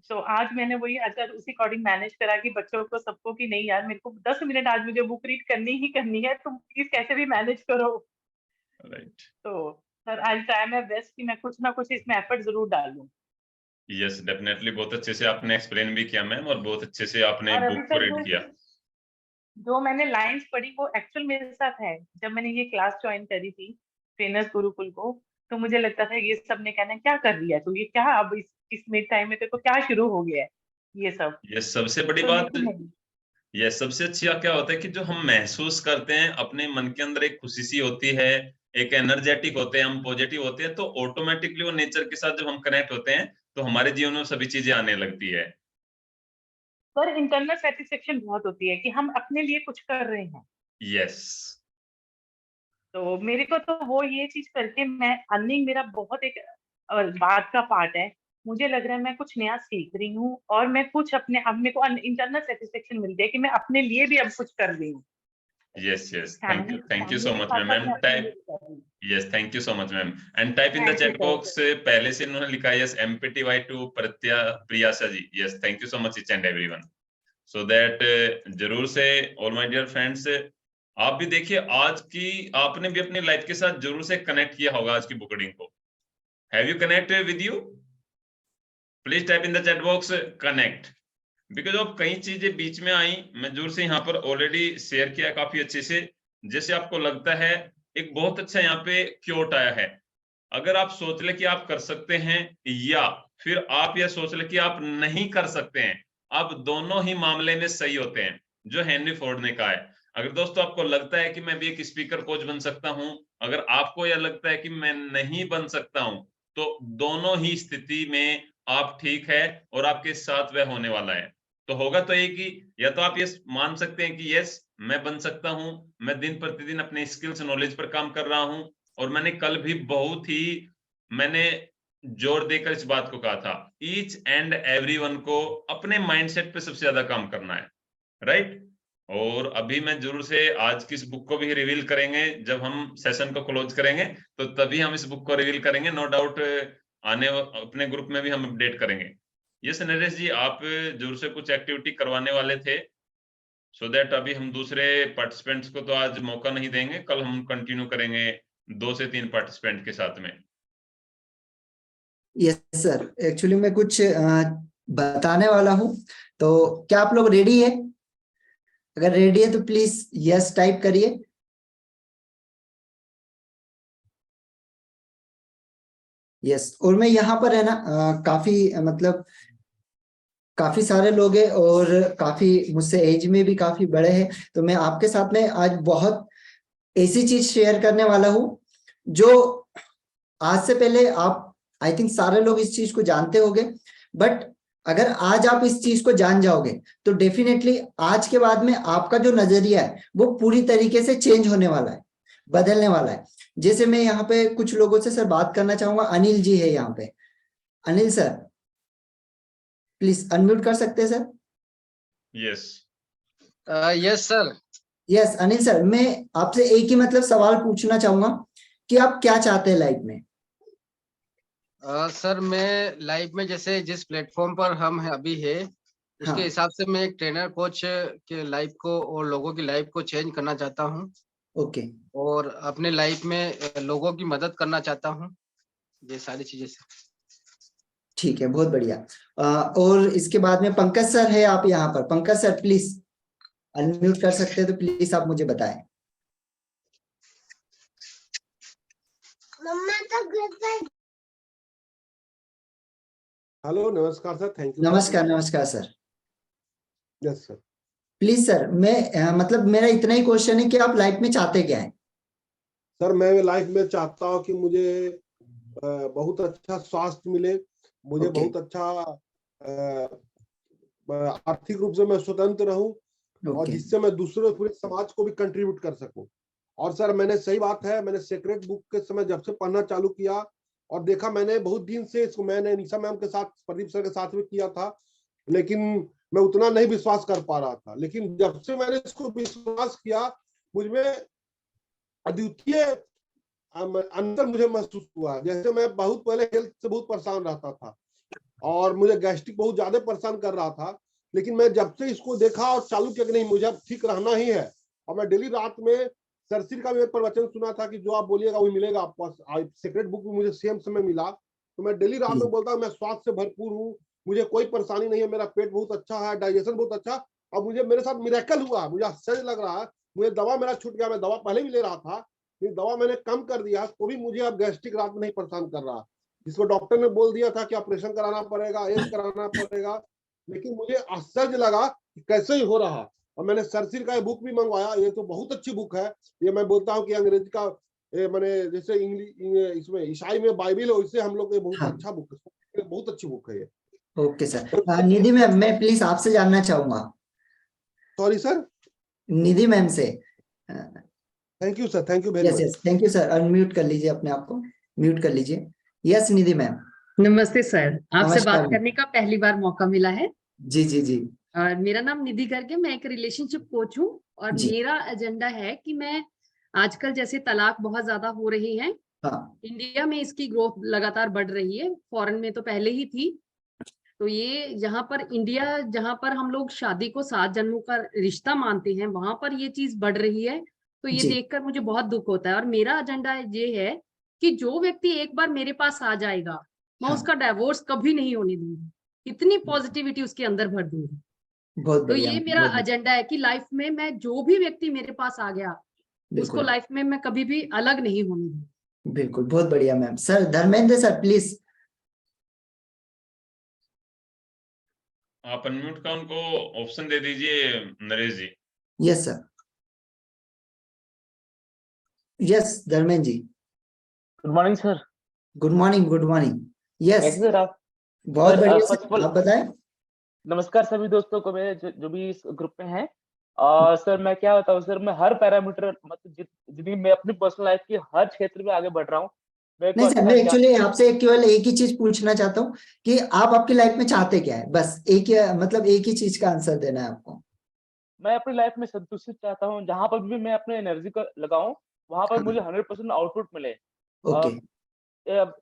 तो आज मैंने वही अगर उसी अकॉर्डिंग मैनेज करा कि बच्चों को सबको कि नहीं यार मेरे को 10 मिनट आज मुझे बुक रीड करनी ही करनी है, तुम प्लीज कैसे भी मैनेज करो। राइट। तो sir I try my best कि मैं कुछ ना कुछ इसमें एफर्ट जरूर डालूं। यस डेफिनेटली, बहुत अच्छे से आपने एक्सप्लेन भी किया मैम और बहुत अच्छे से आपने और अभी बुक को तक रीड किया। जो मैंने लाइंस पढ़ी वो एक्चुअल मेरे साथ है। जब मैंने ये क्लास ज्वाइन करी थी ट्रेनर्स गुरुकुल को, तो मुझे लगता था ये सब ने कहना क्या कर रही है तो ये क्या अब इस मिड टाइम में तेरे को क्या शुरू हो गया है ये सब। ये सबसे बड़ी तो बात, लेकिन नहीं, ये सबसे अच्छी बात क्या होता है कि जो हम महसूस करते हैं अपने मन के अंदर एक खुशी सी होती है, एक एनर्जेटिक होते हैं, हम पॉजिटिव होते हैं, तो ऑटोमेटिकली वो नेचर के साथ जब हम कनेक्ट होते हैं तो हमारे जीवन में सभी चीजें आने लगती है। पर इंटरनल सेटिस्फेक्शन बहुत होती है कि हम अपने लिए कुछ कर रहे हैं। यस तो मेरे को तो वो ये चीज करके मैं अर्निंग मेरा बहुत एक बात का पार्ट है। मुझे लग रहा है मैं कुछ नया सीख रही हूँ और मैं कुछ अपने अब मेरे को इंटरनल सेटिस्फेक्शन मिलती है कि मैं अपने लिए भी अब कुछ कर रही हूँ। Yes yes, thank family you family so के मच साथ मैम। साथ मैम मैं अपने लिए भी कर रही हूँ। Yes, thank you so much ma'am. And type in the thank you chat sir. Box, पहले से इन्होंने लिखा है yes MPTY to Priyasa ji. Yes, thank you so much each and everyone. So that जरूर से ऑल माय डियर फ्रेंड्स आप भी देखिए, आज की आपने भी अपनी लाइफ के साथ जरूर से कनेक्ट किया होगा आज की बुक रीडिंग को। Have you connected with you? Please type in the chat box connect, because अब कई चीजें बीच में आई, मैं जरूर से यहाँ पर ऑलरेडी शेयर किया काफी अच्छे से। जैसे आपको लगता है एक बहुत अच्छा यहाँ पे क्योट आया है, अगर आप सोच ले कि आप कर सकते हैं या फिर आप यह सोच ले कि आप नहीं कर सकते हैं, आप दोनों ही मामले में सही होते हैं, जो हेनरी फोर्ड ने कहा है। अगर दोस्तों आपको लगता है कि मैं भी एक स्पीकर कोच बन सकता हूं, अगर आपको यह लगता है कि मैं नहीं बन सकता हूं, तो दोनों ही स्थिति में आप ठीक है और आपके साथ वह होने वाला है। तो होगा तो एक ही, या तो आप ये मान सकते हैं कि यस मैं बन सकता हूं, मैं दिन प्रतिदिन अपने स्किल्स नॉलेज पर काम कर रहा हूं, और मैंने कल भी बहुत ही मैंने जोर देकर इस बात को कहा था, ईच एंड एवरीवन को अपने माइंडसेट पे सबसे ज्यादा काम करना है, राइट। और अभी मैं जरूर से आज की इस बुक को भी रिवील करेंगे, जब हम सेशन को क्लोज करेंगे तो तभी हम इस बुक को रिवील करेंगे, नो डाउट आने अपने ग्रुप में भी हम अपडेट करेंगे। यस नरेश जी, आप जरूर से कुछ एक्टिविटी करवाने वाले थे, सो दैट अभी हम दूसरे पार्टिसिपेंट्स को तो आज मौका नहीं देंगे, कल हम कंटिन्यू करेंगे 2 से 3 पार्टिसिपेंट के साथ में। यस सर, एक्चुअली मैं कुछ बताने वाला हूं, तो क्या आप लोग रेडी है? अगर रेडी है तो प्लीज यस टाइप करिए। यस, और मैं यहाँ पर है ना काफी मतलब काफी सारे लोग हैं और काफी मुझसे एज में भी काफी बड़े हैं, तो मैं आपके साथ में आज बहुत ऐसी चीज शेयर करने वाला हूं जो आज से पहले आप आई थिंक सारे लोग इस चीज को जानते होंगे, बट अगर आज आप इस चीज को जान जाओगे तो डेफिनेटली आज के बाद में आपका जो नजरिया है वो पूरी तरीके से चेंज होने वाला है, बदलने वाला है। जैसे मैं यहाँ पे कुछ लोगों से सर बात करना चाहूंगा। अनिल जी है यहाँ पे, अनिल सर प्लीज अनम्यूट कर सकते हैं sir? Yes yes sir. Yes Anil sir, मैं आपसे एक ही मतलब सवाल पूछना चाहूंगा कि आप क्या चाहते हैं लाइफ में? सर मैं लाइफ में जैसे जिस प्लेटफॉर्म पर हम अभी है उसके हाँ। हिसाब से मैं एक ट्रेनर कोच के लाइफ को और लोगों की लाइफ को चेंज करना चाहता हूँ। ओके। और अपने लाइफ में लोगों की मदद करना चाहता हूँ, ये सारी चीजें सर। ठीक है, बहुत बढ़िया। और इसके बाद में पंकज सर है आप यहाँ पर। पंकज सर प्लीज अनम्यूट कर सकते हैं तो प्लीज आप मुझे बताएं। हेलो, नमस्कार सर, थैंक यू। नमस्कार नमस्कार sir. Yes sir. Please sir, मैं मतलब मेरा इतना ही क्वेश्चन है कि आप लाइफ में चाहते क्या है? सर मैं लाइफ में चाहता हूँ कि मुझे बहुत अच्छा स्वास्थ्य मिले, मुझे बहुत अच्छा आर्थिक रूप से मैं स्वतंत्र रहूं और जिससे मैं दूसरे पूरे समाज को भी कंट्रीब्यूट कर सकूं। और सर मैंने सही बात है, मैंने सीक्रेट बुक के समय जब से पढ़ना चालू किया और देखा, मैंने बहुत दिन से इसको मैंने निशा मैम के साथ, प्रदीप सर के साथ में किया था, लेकिन मैं उतना नहीं विश्वास कर पा रहा था। लेकिन जब से मैंने इसको विश्वास किया, मुझमें अद्वितीय अंतर मुझे महसूस हुआ। जैसे मैं बहुत पहले हेल्थ से बहुत परेशान रहता था और मुझे गैस्ट्रिक बहुत ज्यादा परेशान कर रहा था, लेकिन मैं जब से इसको देखा और चालू किया कि नहीं मुझे अब ठीक रहना ही है, और मैं डेली रात में सरसिर का भी एक प्रवचन सुना था कि जो आप बोलिएगा वही मिलेगा आपको। सीक्रेट बुक भी मुझे सेम समय मिला, तो मैं डेली रात में बोलता हूँ मैं स्वास्थ्य से भरपूर हूँ, मुझे कोई परेशानी नहीं है, मेरा पेट बहुत अच्छा है, डाइजेशन बहुत अच्छा। और मुझे मेरे साथ मिरेकल हुआ, मुझे आश्चर्य लग रहा है, मुझे दवा मेरा छूट गया। मैं दवा पहले भी ले रहा था, दवा मैंने कम कर दिया, तो भी मुझे अब गैस्ट्रिक रात में नहीं परेशान कर रहा, जिसको डॉक्टर ने बोल दिया था कि ऑपरेशन कराना पड़ेगा, ये कराना पड़ेगा, लेकिन मुझे आश्चर्य लगा कि कैसे ही हो रहा। और मैंने सरसिर का बुक भी मंगवाया, ये तो बहुत अच्छी बुक है। ये मैं बोलता हूँ कि अंग्रेजी का मैंने जैसे इंग्लिश इसमें ईसाई में बाइबिल है, इससे हम लोग बहुत अच्छा बुक है, बहुत अच्छी बुक है ये। Okay sir. निधि मैम, मैं प्लीज आपसे जानना चाहूंगा। सॉरी सर, निधि मैम से। Thank you sir, thank you very much. Yes thank you sir. Unmute कर लीजिए अपने आप को, म्यूट कर लीजिए। Yes Nidhi ma'am. नमस्ते सर, आपसे नमस्कार। बात करने का पहली बार मौका मिला है। जी जी जी। मेरा नाम निधि करके, मैं एक रिलेशनशिप कोच हूँ और जी। मेरा एजेंडा है कि मैं आजकल जैसे तलाक बहुत ज्यादा हो रही है, हाँ। इंडिया में इसकी ग्रोथ लगातार बढ़ रही है, फॉरेन में तो पहले ही थी, तो ये यहाँ पर इंडिया, जहाँ पर हम लोग शादी को 7 जन्मों का रिश्ता मानते हैं, वहां पर ये चीज बढ़ रही है। तो ये जी। देखकर मुझे बहुत दुख होता है। और मेरा एजेंडा ये है कि जो व्यक्ति एक बार मेरे पास आ जाएगा, मैं हाँ। उसका डाइवोर्स कभी नहीं होने दूंगी। इतनी पॉजिटिविटी उसके अंदर भर दूंगी। बहुत तो बढ़िया ये मैम, मेरा बहुत बढ़िया। एजेंडा है कि लाइफ में मैं जो भी व्यक्ति मेरे पास आ गया, उसको बिल्कुल लाइफ में मैं कभी भी अलग नहीं होने दूंगी। बिल्कुल, बहुत बढ़िया ma'am. Sir Dharmendra sir please. आप अनम्यूट का उनको ऑप्शन दे दीजिए Naresh ji. Yes sir, yes Dharmendra ji. Good morning sir. Good morning, good morning. Yes कैसे सर आप? बहुत सर, बढ़िया फर्स्ट सर, ऑफ ऑल आप बताएं। नमस्कार सभी दोस्तों को, मेरे जो भी इस ग्रुप में हैं। सर मैं क्या बताऊं सर, मैं हर पैरामीटर मतलब जितनी मैं अपनी पर्सनल लाइफ के हर क्षेत्र में आगे बढ़ रहा हूँ। मेरे को नहीं सर, अच्छा मैं एक्चुअली आपसे केवल एक ही चीज पूछना चाहता हूँ कि आप आपकी लाइफ में चाहते क्या है, बस एक ही, मतलब एक ही चीज का आंसर देना है आपको। मैं अपनी लाइफ में संतुष्टि चाहता हूँ। जहां पर भी मैं अपने एनर्जी को लगाऊं, वहां पर मुझे 100% आउटपुट मिले। ओके।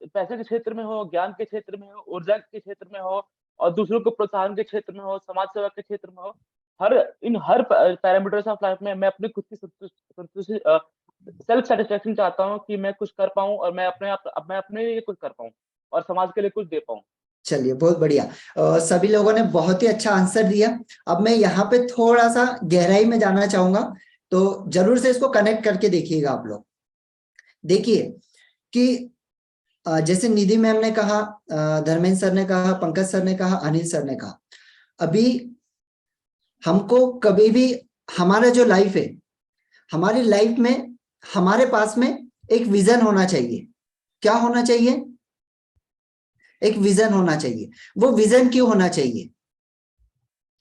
पैसे के क्षेत्र में हो, ज्ञान के क्षेत्र में हो, ऊर्जा के क्षेत्र में हो, और दूसरों को प्रोत्साहन के क्षेत्र में हो, समाज सेवा के क्षेत्र में हो, हर पैरामीटर्स ऑफ लाइफ में मैं अपनी खुद की संतुष्टि सेल्फ सेटिस्फेक्शन चाहता हूँ कि मैं कुछ कर पाऊँ और मैं अपने लिए कुछ कर पाऊँ और समाज के लिए कुछ दे पाऊँ। चलिए बहुत बढ़िया। सभी लोगों ने बहुत ही अच्छा आंसर दिया। अब मैं यहाँ पे थोड़ा सा गहराई में जाना चाहूंगा, तो जरूर से इसको कनेक्ट करके देखिएगा आप लोग। देखिए कि जैसे निधि मैम ने कहा, धर्मेंद्र सर ने कहा, पंकज सर ने कहा, अनिल सर ने कहा, अभी हमको कभी भी हमारा जो लाइफ है, हमारी लाइफ में हमारे पास में एक विजन होना चाहिए। क्या होना चाहिए? एक विजन होना चाहिए। वो विजन क्यों होना चाहिए?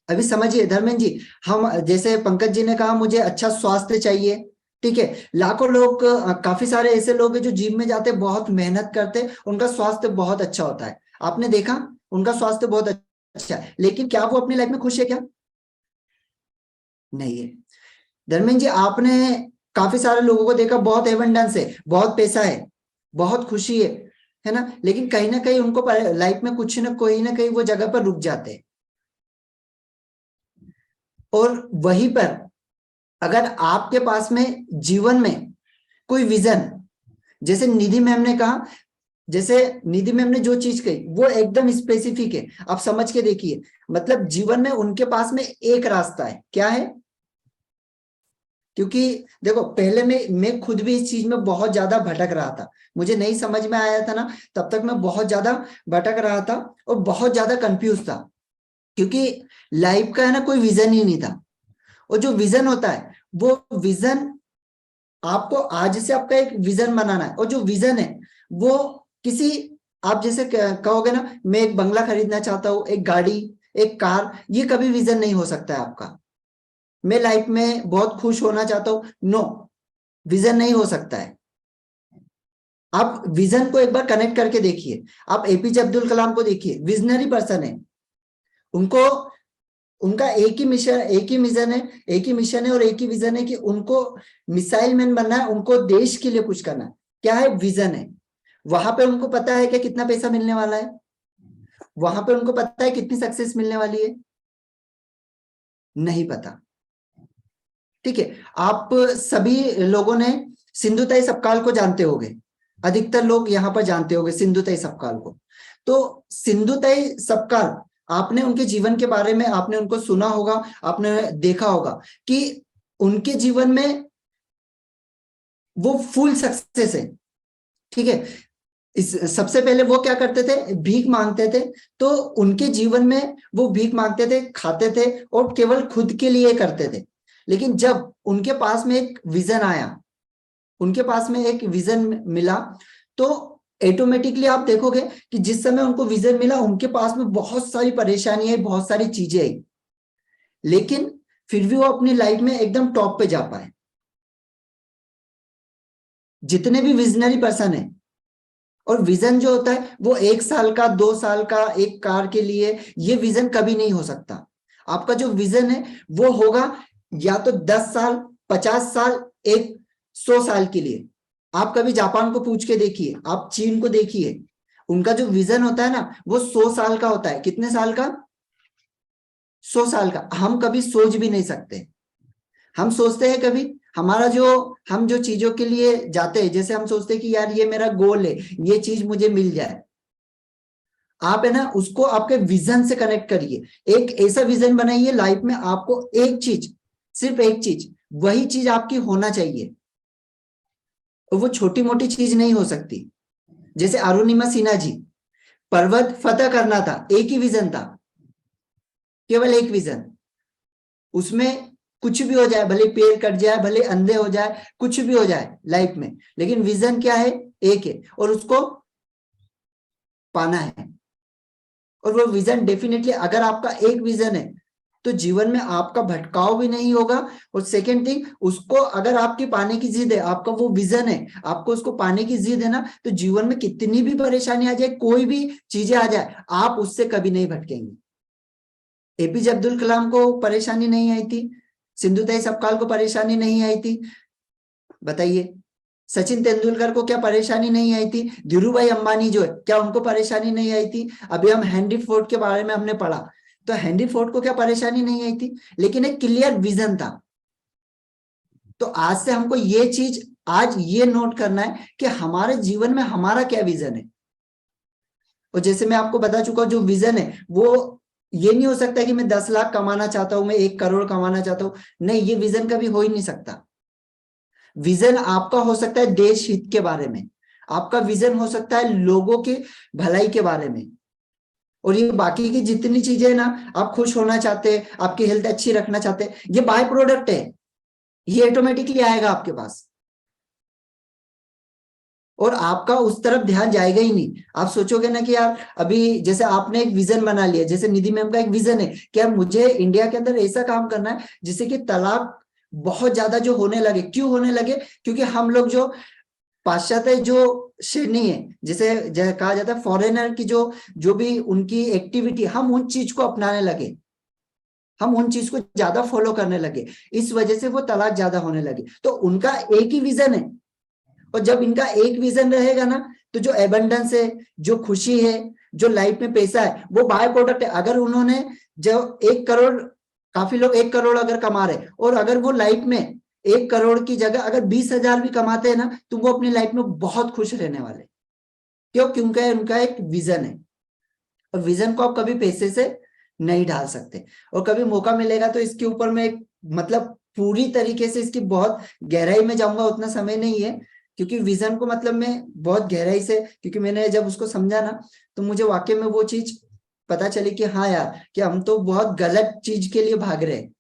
अभी समझिए धर्मेंद्र जी, हम जैसे पंकज जी ने कहा मुझे अच्छा स्वास्थ्य चाहिए, ठीक है। लाखों लोग, काफी सारे ऐसे लोग हैं जो जिम में जाते, बहुत मेहनत करते, उनका स्वास्थ्य बहुत अच्छा होता है, आपने देखा उनका स्वास्थ्य बहुत अच्छा है, लेकिन क्या वो अपनी लाइफ में खुश है? क्या नहीं है। धर्मेंद्र जी, आपने काफी सारे लोगों को देखा, बहुत एबंडेंस है, बहुत पैसा है, बहुत खुशी है ना, लेकिन कहीं ना कहीं उनको लाइफ में कुछ ना कोई ना कहीं वो जगह पर रुक जाते हैं। और वहीं पर अगर आपके पास में जीवन में कोई विजन, जैसे निधि मैम ने कहा, जैसे निधि मैम ने जो चीज कही वो एकदम स्पेसिफिक है, आप समझ के देखिए। मतलब जीवन में उनके पास में एक रास्ता है, क्या है? क्योंकि देखो, पहले मैं खुद भी इस चीज में बहुत ज्यादा भटक रहा था, मुझे नहीं समझ में आया था ना, तब तक मैं बहुत ज्यादा भटक रहा था और बहुत ज्यादा कंफ्यूज था, क्योंकि लाइफ का है ना कोई विजन ही नहीं था। और जो विजन होता है, वो विजन आपको आज से आपका एक विजन बनाना है, और जो विजन है वो किसी, आप जैसे कहोगे ना, मैं एक बंगला खरीदना चाहता हूँ, एक गाड़ी, एक कार, ये कभी विजन नहीं हो सकता है आपका। मैं लाइफ में बहुत खुश होना चाहता हूँ, नो, विजन नहीं हो सकता है। आप विजन को एक बार कनेक्ट करके देखिए। आप एपीजे अब्दुल कलाम को देखिए, विजनरी पर्सन है, उनको उनका एक ही मिशन है और एक ही विजन है कि उनको मिसाइल मैन बनना है, उनको देश के लिए कुछ करना है। क्या है? विजन है। वहां पे उनको पता है कि कितना पैसा मिलने वाला है, वहां पे उनको पता है कितनी सक्सेस मिलने वाली है, नहीं पता, ठीक है। आप सभी लोगों ने सिंधुताई सपकाल को जानते होंगे, अधिकतर लोग यहाँ पर जानते होंगे सिंधुताई सपकाल को। तो सिंधुताई सपकाल, आपने उनके जीवन के बारे में आपने उनको सुना होगा, आपने देखा होगा कि उनके जीवन में वो फुल सक्सेस है, ठीक है। सबसे पहले वो क्या करते थे? भीख मांगते थे। तो उनके जीवन में वो भीख मांगते थे, खाते थे और केवल खुद के लिए करते थे। लेकिन जब उनके पास में एक विजन आया, उनके पास में एक विजन मिला, तो ऑटोमेटिकली आप देखोगे कि जिस समय उनको विजन मिला, उनके पास में बहुत सारी परेशानियां आई, बहुत सारी चीजें आई, लेकिन फिर भी वो अपनी लाइफ में एकदम टॉप पे जा पाए। जितने भी विजनरी पर्सन है, और विजन जो होता है वो 1 साल का, 2 साल का, एक कार के लिए, ये विजन कभी नहीं हो सकता। आपका जो विजन है वो होगा या तो 10 साल, 50 साल, 100 साल के लिए। आप कभी जापान को पूछ के देखिए, आप चीन को देखिए, उनका जो विजन होता है ना वो 100 साल का होता है। कितने साल का? 100 साल का। हम कभी सोच भी नहीं सकते। हम सोचते हैं कभी हमारा हम जो चीजों के लिए जाते हैं, जैसे हम सोचते हैं कि यार ये मेरा गोल है, ये चीज मुझे मिल जाए। आप है ना उसको आपके विजन से कनेक्ट करिए। एक ऐसा विजन बनाइए लाइफ में, आपको एक चीज, सिर्फ एक चीज, वही चीज आपकी होना चाहिए। और वो छोटी मोटी चीज नहीं हो सकती। जैसे अरुणिमा सिन्हा जी, पर्वत फतेह करना था, एक ही विजन था, केवल एक विजन। उसमें कुछ भी हो जाए, भले पेड़ कट जाए, भले अंधे हो जाए, कुछ भी हो जाए लाइफ में, लेकिन विजन क्या है? एक है, और उसको पाना है। और वो विजन डेफिनेटली, अगर आपका एक विजन है तो जीवन में आपका भटकाव भी नहीं होगा। और सेकेंड थिंग, उसको अगर आपकी पाने की जिद है, आपका वो विजन है, आपको उसको पाने की जिद है ना, तो जीवन में कितनी भी परेशानी आ जाए, कोई भी चीजें आ जाए, आप उससे कभी नहीं भटकेंगे। एपीजे अब्दुल कलाम को परेशानी नहीं आई थी, सिंधुताई सपकाल को परेशानी नहीं आई थी, बताइए। सचिन तेंदुलकर को क्या परेशानी नहीं आई थी? धीरू भाई अंबानी जो है, क्या उनको परेशानी नहीं आई थी? अभी हम हेनरी फोर्ड के बारे में हमने पढ़ा, तो हेनरी फोर्ड को क्या परेशानी नहीं आई थी? लेकिन एक क्लियर विजन था। तो आज से हमको ये चीज आज ये नोट करना है कि हमारे जीवन में हमारा क्या विजन है। और जैसे मैं आपको बता चुका हूं, जो विजन है वो ये नहीं हो सकता कि मैं 10 लाख कमाना चाहता हूं, मैं 1 करोड़ कमाना चाहता हूं। नहीं, ये विजन कभी हो ही नहीं सकता। विजन आपका हो सकता है देश हित के बारे में, आपका विजन हो सकता है लोगों के भलाई के बारे में। और ये बाकी की जितनी चीजें ना, आप खुश होना चाहते हैं, आपकी हेल्थ अच्छी रखना चाहते हैं, ये बाय प्रोडक्ट है, ये ऑटोमेटिकली आएगा आपके पास। और आपका उस तरफ ध्यान जाएगा ही नहीं। आप सोचोगे ना कि यार अभी जैसे आपने एक विजन बना लिया, जैसे निधि मैम का एक विजन है कि यार मुझे इंडिया के अंदर ऐसा काम करना है जिससे कि तलाक बहुत ज्यादा जो होने लगे। क्यों होने लगे? क्योंकि हम लोग जो पाश्चात्य जो श्रेणी है, जैसे कहा जाता है फॉरेनर की जो भी उनकी एक्टिविटी, हम उन चीज को अपनाने लगे, हम उन चीज को ज्यादा फॉलो करने लगे, इस वजह से वो तलाक ज्यादा होने लगे। तो उनका एक ही विजन है, और जब इनका एक विजन रहेगा ना, तो जो एबंडेंस है, जो खुशी है, जो लाइफ में पैसा है, वो बाय प्रोडक्ट है। अगर उन्होंने जो 1 करोड़, काफी लोग 1 करोड़ अगर कमा रहे, और अगर वो लाइफ में 1 करोड़ की जगह अगर 20,000 भी कमाते हैं ना, तो वो अपनी लाइफ में बहुत खुश रहने वाले। क्यों? क्योंकि उनका एक विजन है, और विजन को आप कभी पैसे से नहीं ढाल सकते। और कभी मौका मिलेगा तो इसके ऊपर मैं मतलब पूरी तरीके से इसकी बहुत गहराई में जाऊंगा, उतना समय नहीं है, क्योंकि विजन को मतलब मैं बहुत गहराई से, क्योंकि मैंने जब उसको समझा ना, तो मुझे वाकई में वो चीज पता चली कि हाँ यार, कि हम तो बहुत गलत चीज के लिए भाग रहे हैं।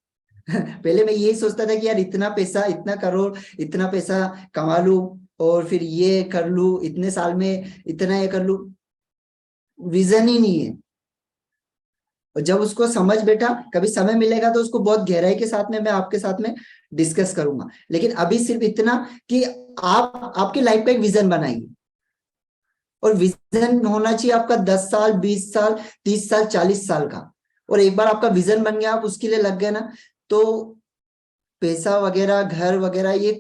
पहले मैं यही सोचता था कि यार इतना पैसा, इतना करोड़, इतना पैसा कमा लूं और फिर ये कर लूं, इतने साल में इतना ये कर लूं। विजन ही नहीं है। और जब उसको समझ बैठा, कभी समय मिलेगा तो उसको बहुत गहराई के साथ में मैं आपके साथ में डिस्कस करूंगा। लेकिन अभी सिर्फ इतना कि आप आपकी लाइफ का एक विजन बनाइए, और विजन होना चाहिए आपका 10 साल, 20 साल, 30 साल, 40 साल का। और एक बार आपका विजन बन गया, आप उसके लिए लग गए ना, तो पैसा वगैरह, घर वगैरह, ये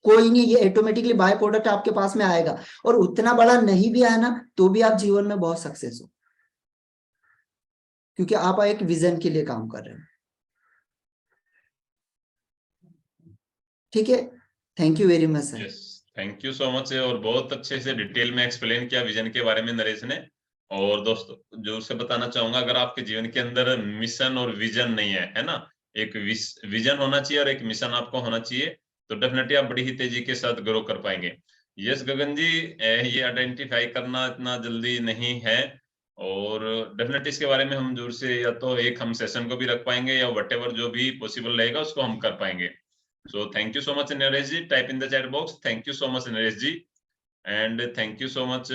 कोई नहीं, ये ऑटोमेटिकली बाय प्रोडक्ट आपके पास में आएगा। और उतना बड़ा नहीं भी आया ना, तो भी आप जीवन में बहुत सक्सेस हो, क्योंकि आप एक विजन के लिए काम कर रहे हो। ठीक है, thank you very much sir. Thank you so much. और बहुत अच्छे से डिटेल में एक्सप्लेन किया विजन के बारे में नरेश ने। और दोस्तों जो से बताना चाहूंगा, अगर आपके जीवन के अंदर मिशन और विजन नहीं है ना, एक विजन होना चाहिए और एक मिशन आपको होना चाहिए, तो डेफिनेटली आप बड़ी ही तेजी के साथ ग्रो कर पाएंगे। यस गगन जी, ये आइडेंटिफाई करना इतना जल्दी नहीं है, और डेफिनेटली इसके बारे में हम जरूर से या तो एक हम सेशन को भी रख पाएंगे, या व्हाटएवर जो भी पॉसिबल रहेगा उसको हम कर पाएंगे। So thank you so much Naresh ji, type in the chat box, thank you so much Naresh ji, and thank you so much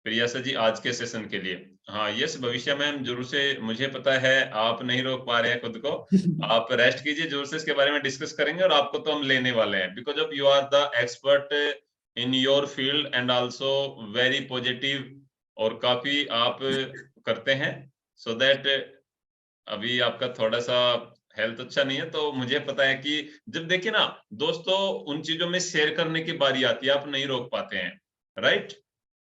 Priyasa जी आज के सेशन के लिए। हाँ यस भविष्य मैम, जरूर से मुझे पता है आप नहीं रोक पा रहे हैं खुद को, आप रेस्ट कीजिए, जरूर से इसके बारे में डिस्कस करेंगे, और आपको तो हम लेने वाले हैं, because of you are the expert in your field and also very positive, और काफी आप करते हैं, सो दैट अभी आपका थोड़ा सा हेल्थ अच्छा नहीं है, तो मुझे पता है कि जब देखिए ना दोस्तों, उन चीजों में शेयर करने की बारी आती है, आप नहीं रोक पाते हैं, राइट।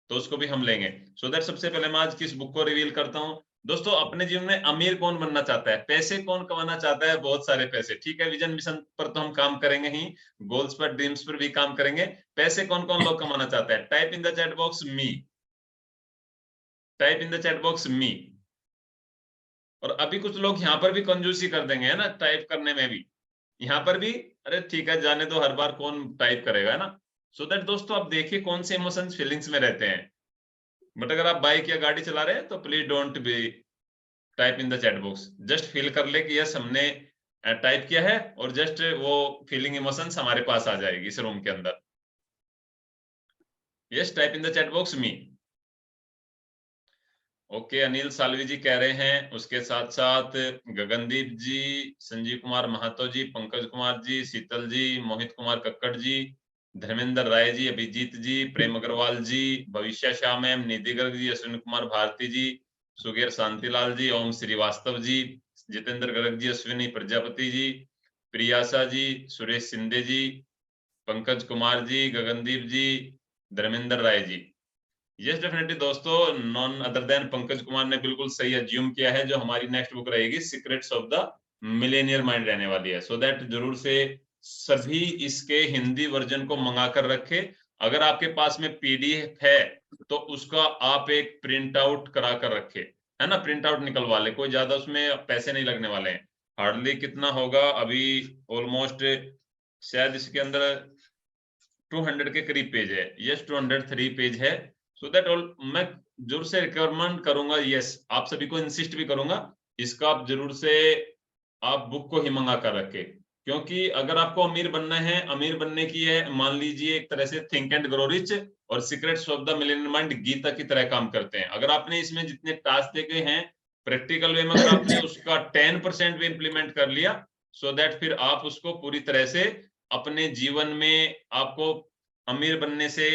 तो उसको भी हम लेंगे। सो दैट सबसे पहले मैं आज किस बुक को रिवील करता हूँ दोस्तों। अपने जीवन में अमीर कौन बनना चाहता है, पैसे कौन कमाना चाहता है, बहुत सारे पैसे, ठीक है। विजन मिशन पर तो हम काम करेंगे ही, गोल्स पर, ड्रीम्स पर भी काम करेंगे। पैसे कौन कौन लोग कमाना चाहता है, type in the chat box me, type in the chat box me. और अभी कुछ लोग यहाँ पर भी कंजूसी कर देंगे, है ना, टाइप करने में भी, यहाँ पर भी, अरे ठीक है जाने दो, हर बार कौन टाइप करेगा, है ना। सो दैट दोस्तों आप देखिए कौन से इमोशंस फीलिंग्स में रहते हैं। बट अगर आप बाइक या गाड़ी चला रहे हैं तो please don't be type in the chat box, just feel कर ले कि यस हमने टाइप किया है, और जस्ट वो फीलिंग इमोशंस हमारे पास आ जाएगी इस रूम के अंदर। Yes, type in the chat box me. Okay, Anil Salvi ji कह रहे हैं, उसके साथ साथ गगनदीप जी, संजीव कुमार महतो जी, पंकज कुमार जी, शीतल जी, मोहित कुमार कक्कड़ जी, धर्मेंद्र राय जी, अभिजीत जी, प्रेम अग्रवाल जी, भविष्य शाह मैम, निधि गर्ग जी, अश्विन कुमार भारती जी, सुगेर शांतिलाल जी, ओम श्रीवास्तव जी, जितेंद्र गर्ग जी, अश्विनी प्रजापति जी, प्रियासा जी, सुरेश सिंधे जी, पंकज कुमार जी, गगनदीप जी, धर्मेंद्र राय जी। यस डेफिनेटली दोस्तों, none other than Pankaj Kumar ने बिल्कुल सही अज्यूम किया है, जो हमारी नेक्स्ट बुक रहेगी secrets of the millionaire mind रहने वाली है। सो दैट जरूर से सभी इसके हिंदी वर्जन को मंगा कर रखे। अगर आपके पास में पीडीएफ है तो उसका आप एक प्रिंट आउट करा कर रखे, है ना, प्रिंट आउट निकलवा ले, कोई ज्यादा उसमें पैसे नहीं लगने वाले हैं। हार्डली कितना होगा अभी, ऑलमोस्ट शायद इसके अंदर 200 के करीब पेज है। यस 203 पेज है। सो दैट ऑल मैं जरूर से रिकमेंड करूंगा, यस आप सभी को इंसिस्ट भी करूंगा, इसका आप जरूर से आप बुक को ही मंगा कर रखे, क्योंकि अगर आपको अमीर बनना है, अमीर बनने की है, मान लीजिए एक तरह से थिंक एंड ग्रो रिच और secrets of the millionaire mind Gita की तरह काम करते हैं। अगर आपने इसमें जितने टास्क देखे हैं प्रैक्टिकल वे में अगर आपने उसका 10% भी इंप्लीमेंट कर लिया, सो दैट फिर आप उसको पूरी तरह से अपने जीवन में, आपको अमीर बनने से,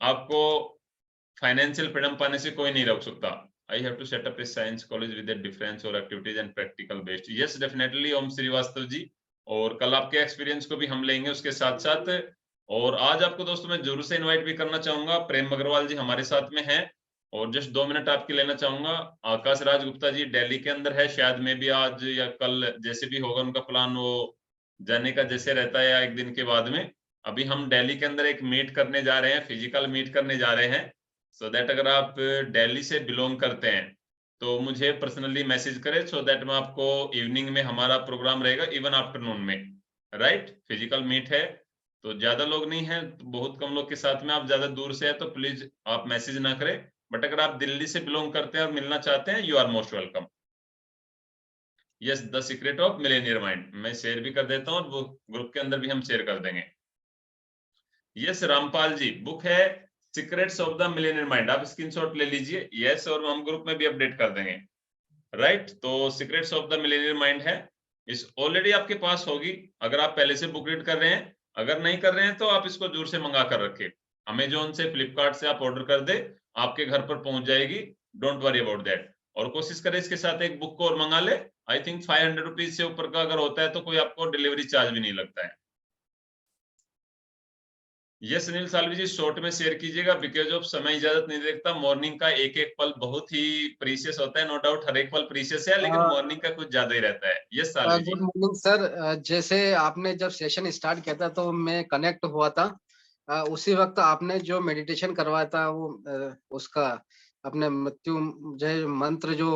आपको फाइनेंशियल फ्रीडम पाने से कोई नहीं रोक सकता। I have to set up a science college with a difference or activities and practical based. Yes, definitely ओम श्रीवास्तव जी, और कल आपके एक्सपीरियंस को भी हम लेंगे उसके साथ साथ। और आज आपको दोस्तों मैं जरूर से इनवाइट भी करना चाहूंगा, प्रेम अग्रवाल जी हमारे साथ में हैं, और जस्ट 2 मिनट आपके लेना चाहूंगा। आकाश राज गुप्ता जी दिल्ली के अंदर है, शायद में भी आज या कल जैसे भी होगा उनका प्लान, वो जाने का जैसे रहता है या एक दिन के बाद में। अभी हम दिल्ली के अंदर एक मीट करने जा रहे हैं, फिजिकल मीट करने जा रहे हैं। सो दैट अगर आप दिल्ली से बिलोंग करते हैं तो मुझे पर्सनली मैसेज करें, सो दैट मैं आपको इवनिंग में हमारा प्रोग्राम रहेगा, इवन आफ्टरनून में, राइट। फिजिकल मीट है तो ज्यादा लोग नहीं है, तो बहुत कम लोग के साथ में, आप ज्यादा दूर से है तो प्लीज आप मैसेज ना करें। बट अगर आप दिल्ली से बिलोंग करते हैं और मिलना चाहते हैं, you are most welcome. Yes, the secret of millionaire mind मैं शेयर भी कर देता हूँ, और वो ग्रुप के अंदर भी हम शेयर कर देंगे। यस रामपाल जी, बुक है secrets of the millionaire mind, आप स्क्रीनशॉट ले लीजिए। यस, और हम ग्रुप में भी अपडेट कर देंगे, राइट। तो secrets of the millionaire mind है, इस ऑलरेडी आपके पास होगी अगर आप पहले से बुक रीड कर रहे हैं। अगर नहीं कर रहे हैं तो आप इसको जरूर से मंगा कर रखें, अमेजोन से, फ्लिपकार्ट से आप ऑर्डर कर दे, आपके घर पर पहुंच जाएगी, डोंट वरी अबाउट दैट। और कोशिश करें इसके साथ एक बुक को और मंगा ले। आई थिंक 500 रुपीज से ऊपर का अगर होता है तो कोई आपको डिलीवरी चार्ज भी नहीं लगता है। यस सुनील सालवी जी, शॉर्ट में शेयर कीजिएगा, बिकॉज ऑफ समय इजाजत नहीं देखता। मॉर्निंग का एक एक पल बहुत ही प्रीशियस होता है, नो डाउट हर एक पल प्रीशियस है, लेकिन मॉर्निंग का कुछ ज्यादा ही रहता है। Yes Salvi ji. Good morning sir. जैसे आपने जब सेशन स्टार्ट किया था तो मैं कनेक्ट हुआ था, उसी वक्त आपने जो मेडिटेशन करवाया था वो उसका अपने मृत्युंजय मंत्र जो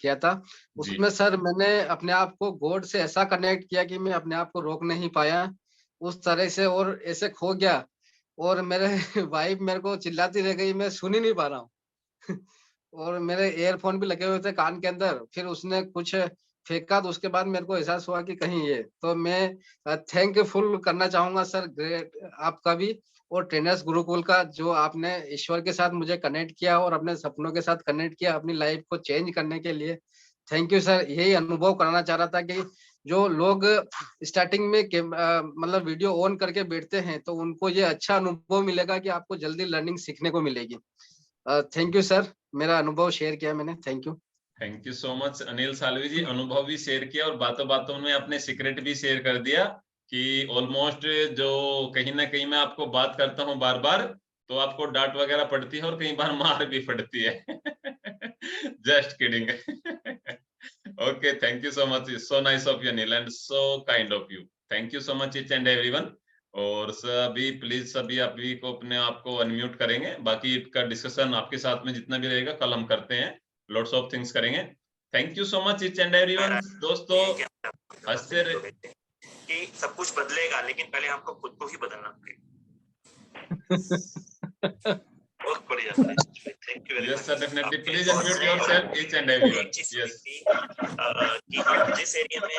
किया था, उसमें सर मैंने अपने आप को गॉड से ऐसा कनेक्ट किया कि मैं अपने आप को रोक नहीं पाया उस तरह से, और ऐसे खो गया। और मेरे वाइफ मेरे को चिल्लाती रह गई, मैं सुन ही नहीं पा रहा हूँ और मेरे ईयरफोन भी लगे हुए थे कान के अंदर। फिर उसने कुछ फेंका तो उसके बाद मेरे को एहसास हुआ कि कहीं ये, तो मैं थैंकफुल करना चाहूंगा सर ग्रेट आपका भी, और ट्रेनर्स गुरुकुल का, जो आपने ईश्वर के साथ मुझे कनेक्ट किया और अपने सपनों के साथ कनेक्ट किया अपनी लाइफ को चेंज करने के लिए। Thank you sir. यही अनुभव कराना चाह रहा था कि जो लोग स्टार्टिंग में मतलब वीडियो ऑन करके बैठते हैं तो उनको ये अच्छा अनुभव मिलेगा कि आपको जल्दी लर्निंग सीखने को मिलेगी। थैंक यू सर, मेरा अनुभव शेयर किया मैंने। Thank you. Thank you so much Anil Salvi ji, अनुभव भी शेयर किया और बातों बातों में अपने सीक्रेट भी शेयर कर दिया कि ऑलमोस्ट जो कहीं ना कहीं मैं आपको बात करता हूँ बार बार तो आपको डांट वगैरह पड़ती है और कई बार मार भी पड़ती है। Just kidding. Okay, thank you so much, so nice of you Anil and so kind of you. Thank you so much each and everyone. और सभी प्लीज सभी अभी को अपने आप को अनम्यूट करेंगे, बाकी का डिस्कशन आपके साथ में जितना भी रहेगा कल हम करते हैं, लॉट्स ऑफ थिंग्स करेंगे। Thank you so much each and everyone. दोस्तों हंसते रहे कि सब कुछ बदलेगा, लेकिन पहले हमको खुद को ही बदलना पड़ेगा। बहुत बढ़िया। Thank you very much. Yes sir, definitely please unmute yourself each and everyone. Yes कि हम जिस एरिया में